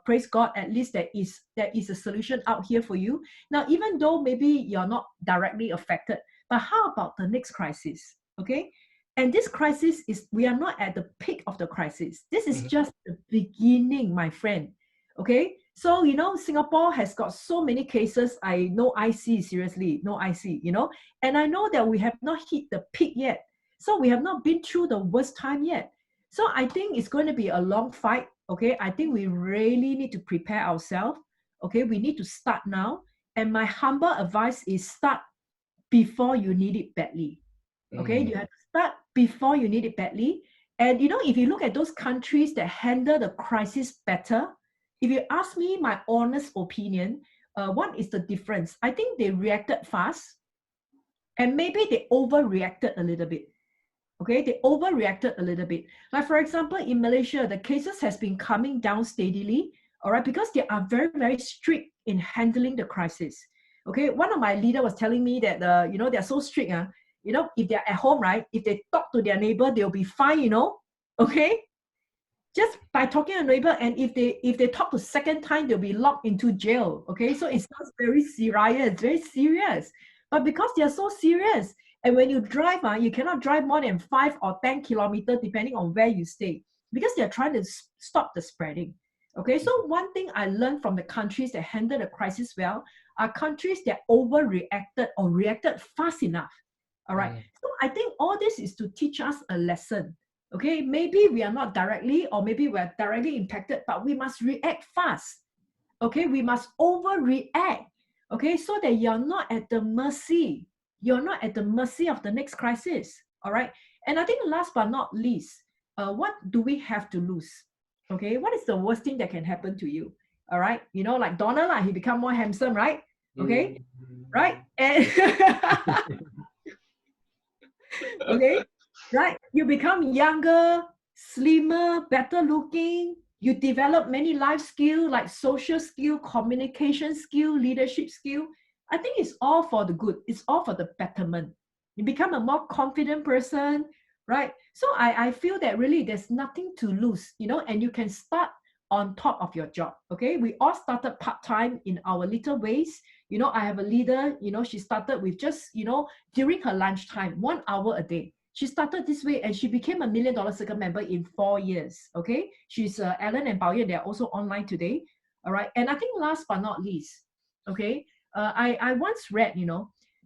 praise God, at least there is a solution out here for you. Now, even though maybe you're not directly affected, but how about the next crisis? Okay. And this crisis we are not at the peak of the crisis. This is just the beginning, my friend. Okay. So, Singapore has got so many cases. No IC, seriously, no IC, and I know that we have not hit the peak yet. So we have not been through the worst time yet. So I think it's going to be a long fight. Okay. I think we really need to prepare ourselves. Okay. We need to start now. And my humble advice is start before you need it badly. Okay, you have to start before you need it badly. And if you look at those countries that handle the crisis better, if you ask me my honest opinion, what is the difference? I think they reacted fast and maybe they overreacted a little bit. Okay, they overreacted a little bit. Like for example, in Malaysia, the cases has been coming down steadily, all right, because they are very, very strict in handling the crisis. Okay, one of my leader was telling me that they're so strict. If they're at home, right, if they talk to their neighbor, they'll be fine, okay? Just by talking to a neighbor, and if they talk the second time, they'll be locked into jail. Okay, so it sounds very serious, very serious. But because they are so serious, and when you drive, you cannot drive more than 5 or 10 kilometers, depending on where you stay, because they're trying to stop the spreading. Okay, so one thing I learned from the countries that handle the crisis well are countries that overreacted or reacted fast enough. All right. So I think all this is to teach us a lesson. Okay, maybe we are not directly, or maybe we're directly impacted, but we must react fast. Okay, we must overreact. Okay, so that you're not at the mercy. You're not at the mercy of the next crisis. All right. And I think last but not least, what do we have to lose? Okay, what is the worst thing that can happen to you? All right, like Donald, he become more handsome, right? Okay, right? And okay, right? You become younger, slimmer, better looking. You develop many life skills like social skill, communication skill, leadership skill. I think it's all for the good. It's all for the betterment. You become a more confident person, right? So I feel that really there's nothing to lose, and you can start on top of your job. Okay, we all started part-time in our little ways. I have a leader, she started with just, during her lunchtime, 1 hour a day. She started this way and she became a $1 Million Circle member in 4 years. Okay, she's Ellen and Bao Yan. They're also online today. All right, and I think last but not least, okay, I once read,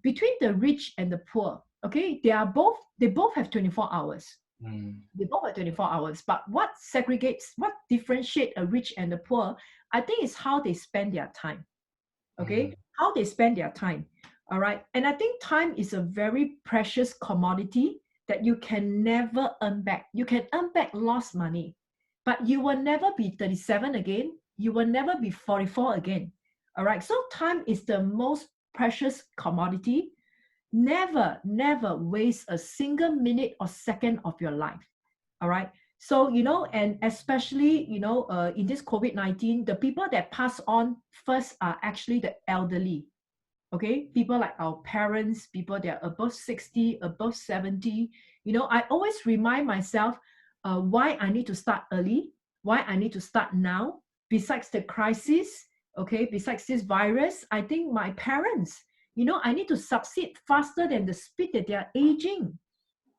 between the rich and the poor, okay, they both have 24 hours. They both have 24 hours. But what differentiates a rich and the poor, I think is how they spend their time. Okay, how they spend their time. All right. And I think time is a very precious commodity that you can never earn back. You can earn back lost money, but you will never be 37 again. You will never be 44 again. All right. So time is the most precious commodity. Never, never waste a single minute or second of your life. All right. So, and especially, in this COVID-19, the people that pass on first are actually the elderly. Okay. People like our parents, people that are above 60, above 70. I always remind myself why I need to start early, why I need to start now. Besides the crisis, okay, besides this virus, I think my parents, I need to succeed faster than the speed that they are aging.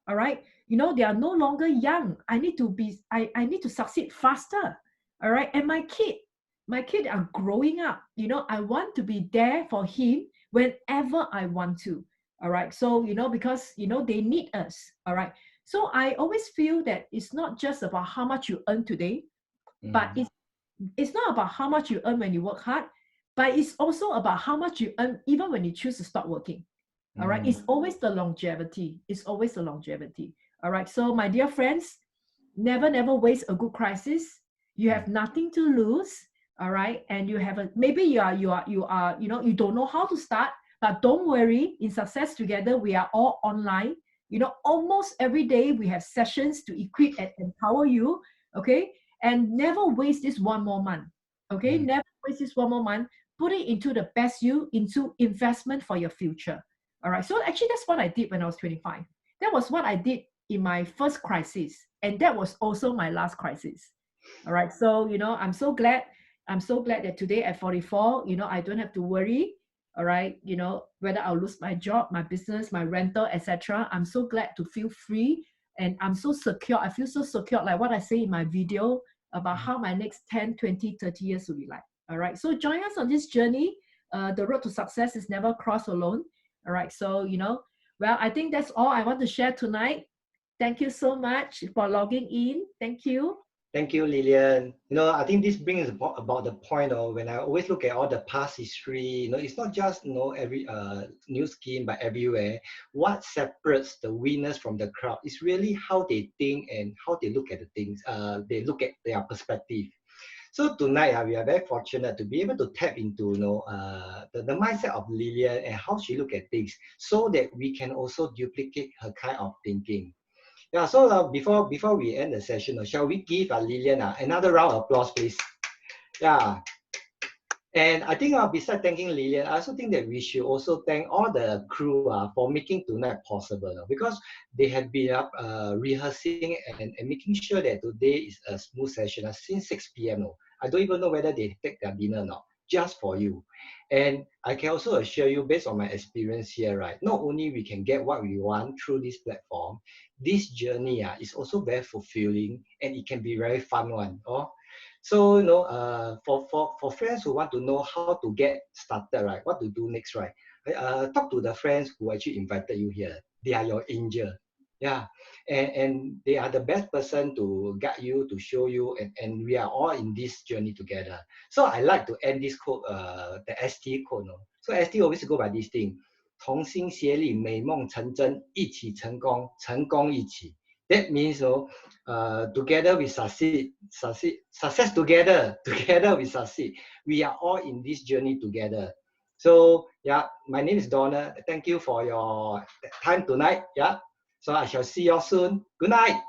All right. They are no longer young. I need to succeed faster. All right. And my kid are growing up. You know, I want to be there for him whenever I want to. All right. So, you know, because, you know, they need us. All right. So I always feel that it's not just about how much you earn today, but it's not about how much you earn when you work hard, but it's also about how much you earn even when you choose to stop working. All right. It's always the longevity. It's always the longevity. All right. So my dear friends, never waste a good crisis. You have nothing to lose. All right. And you have maybe you are, you know, you don't know how to start, but don't worry. In Success Together, we are all online. You know, almost every day we have sessions to equip and empower you. Okay. And never waste this one more month. Okay. Never waste this one more month. Put it into the best you, into investment for your future. All right. So actually, that's what I did when I was 25. That was what I did in my first crisis. And that was also my last crisis. All right. So, you know, I'm so glad that today at 44, you know, I don't have to worry. All right. You know, whether I'll lose my job, my business, my rental, etc. I'm so glad to feel free. And I'm so secure. I feel so secure, like what I say in my video about how my next 10, 20, 30 years will be like. All right. So join us on this journey. The road to success is never crossed alone. All right. So, you know, well, I think that's all I want to share tonight. Thank you so much for logging in. Thank you. Thank you, Lilian. You know, I think this brings about the point of when I always look at all the past history, you know, it's not just, you know, every new scheme, but everywhere. What separates the winners from the crowd is really how they think and how they look at the things. They look at their perspective. So tonight, we are very fortunate to be able to tap into, you know, the mindset of Lilian and how she look at things, so that we can also duplicate her kind of thinking. Yeah, so before we end the session, shall we give Lilian another round of applause, please? Yeah. And I think besides thanking Lilian, I also think that we should also thank all the crew for making tonight possible, because they have been up rehearsing and making sure that today is a smooth session since 6 p.m. I don't even know whether they take their dinner or not, just for you. And I can also assure you, based on my experience here, right, not only we can get what we want through this platform, this journey is also very fulfilling, and it can be very fun one. So, you know, for friends who want to know how to get started, right, what to do next, right, talk to the friends who actually invited you here. They are your angel. Yeah, and they are the best person to guide you, to show you, and we are all in this journey together. So I like to end this quote, the ST quote. So ST always go by this thing: 同心协力，美梦成真，一起成功，成功一起。That means, together we succeed, success together, together we succeed. We are all in this journey together. So yeah, my name is Donna. Thank you for your time tonight. Yeah. So I shall see you all soon. Good night.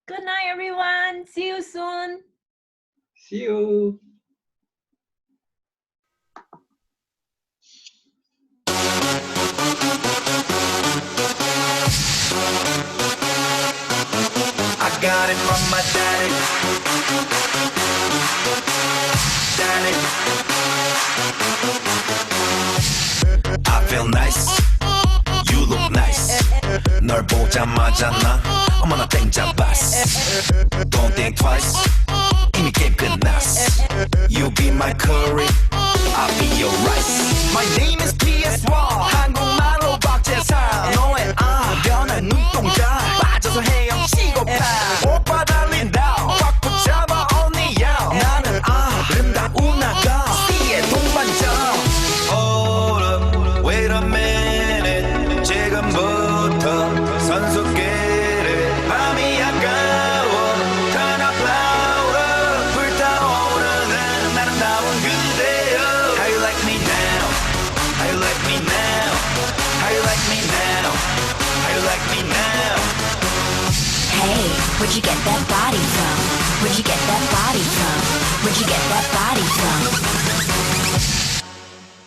Good night, everyone. See you soon. See you. I got it from my daddy. Daddy. I feel nice. You look nice. 널 보자마자 나 어머나 땡 잡았어. Don't think twice. 이미 게임 끝났어. You be my curry, I'll be your rice. My name is PS1. 한국말로 박재상. 너의 변한 눈동자 빠져서 헤엄치고파. 오빠 달린다 꽉 붙잡아 언니야. 나는 아름다운 아가 C의 동반자. Hold up, wait a minute. 지금부터 선수끼리 밤이 아까워. Turn up louder. 불타오르는 아름다운 그대여. How you like me now? How you like me now? How you like me now? How you like me now? Hey, where'd you get that body from? Where'd you get that body from? Where'd you get that body from?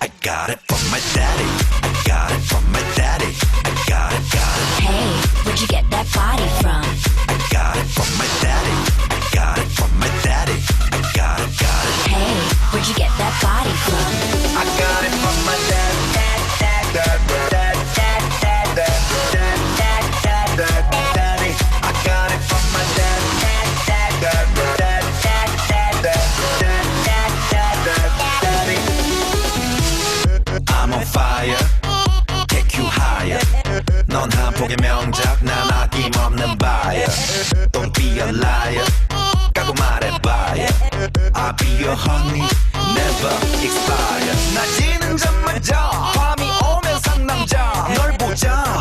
I got it from my daddy. I got it from my daddy. I got it. Hey, where'd you get that body from? I got it from my daddy. I got it from my daddy. I got it. Hey, where'd you get that body from? I got it from my daddy. Daddy. I got it from my daddy. 넌 한 폭의 명작 난 아낌없는 buyer Don't be a liar 까고 말해봐요 I'll be your honey never expire 낮이는 잠만 자 밤이 오면 상남자 널 보자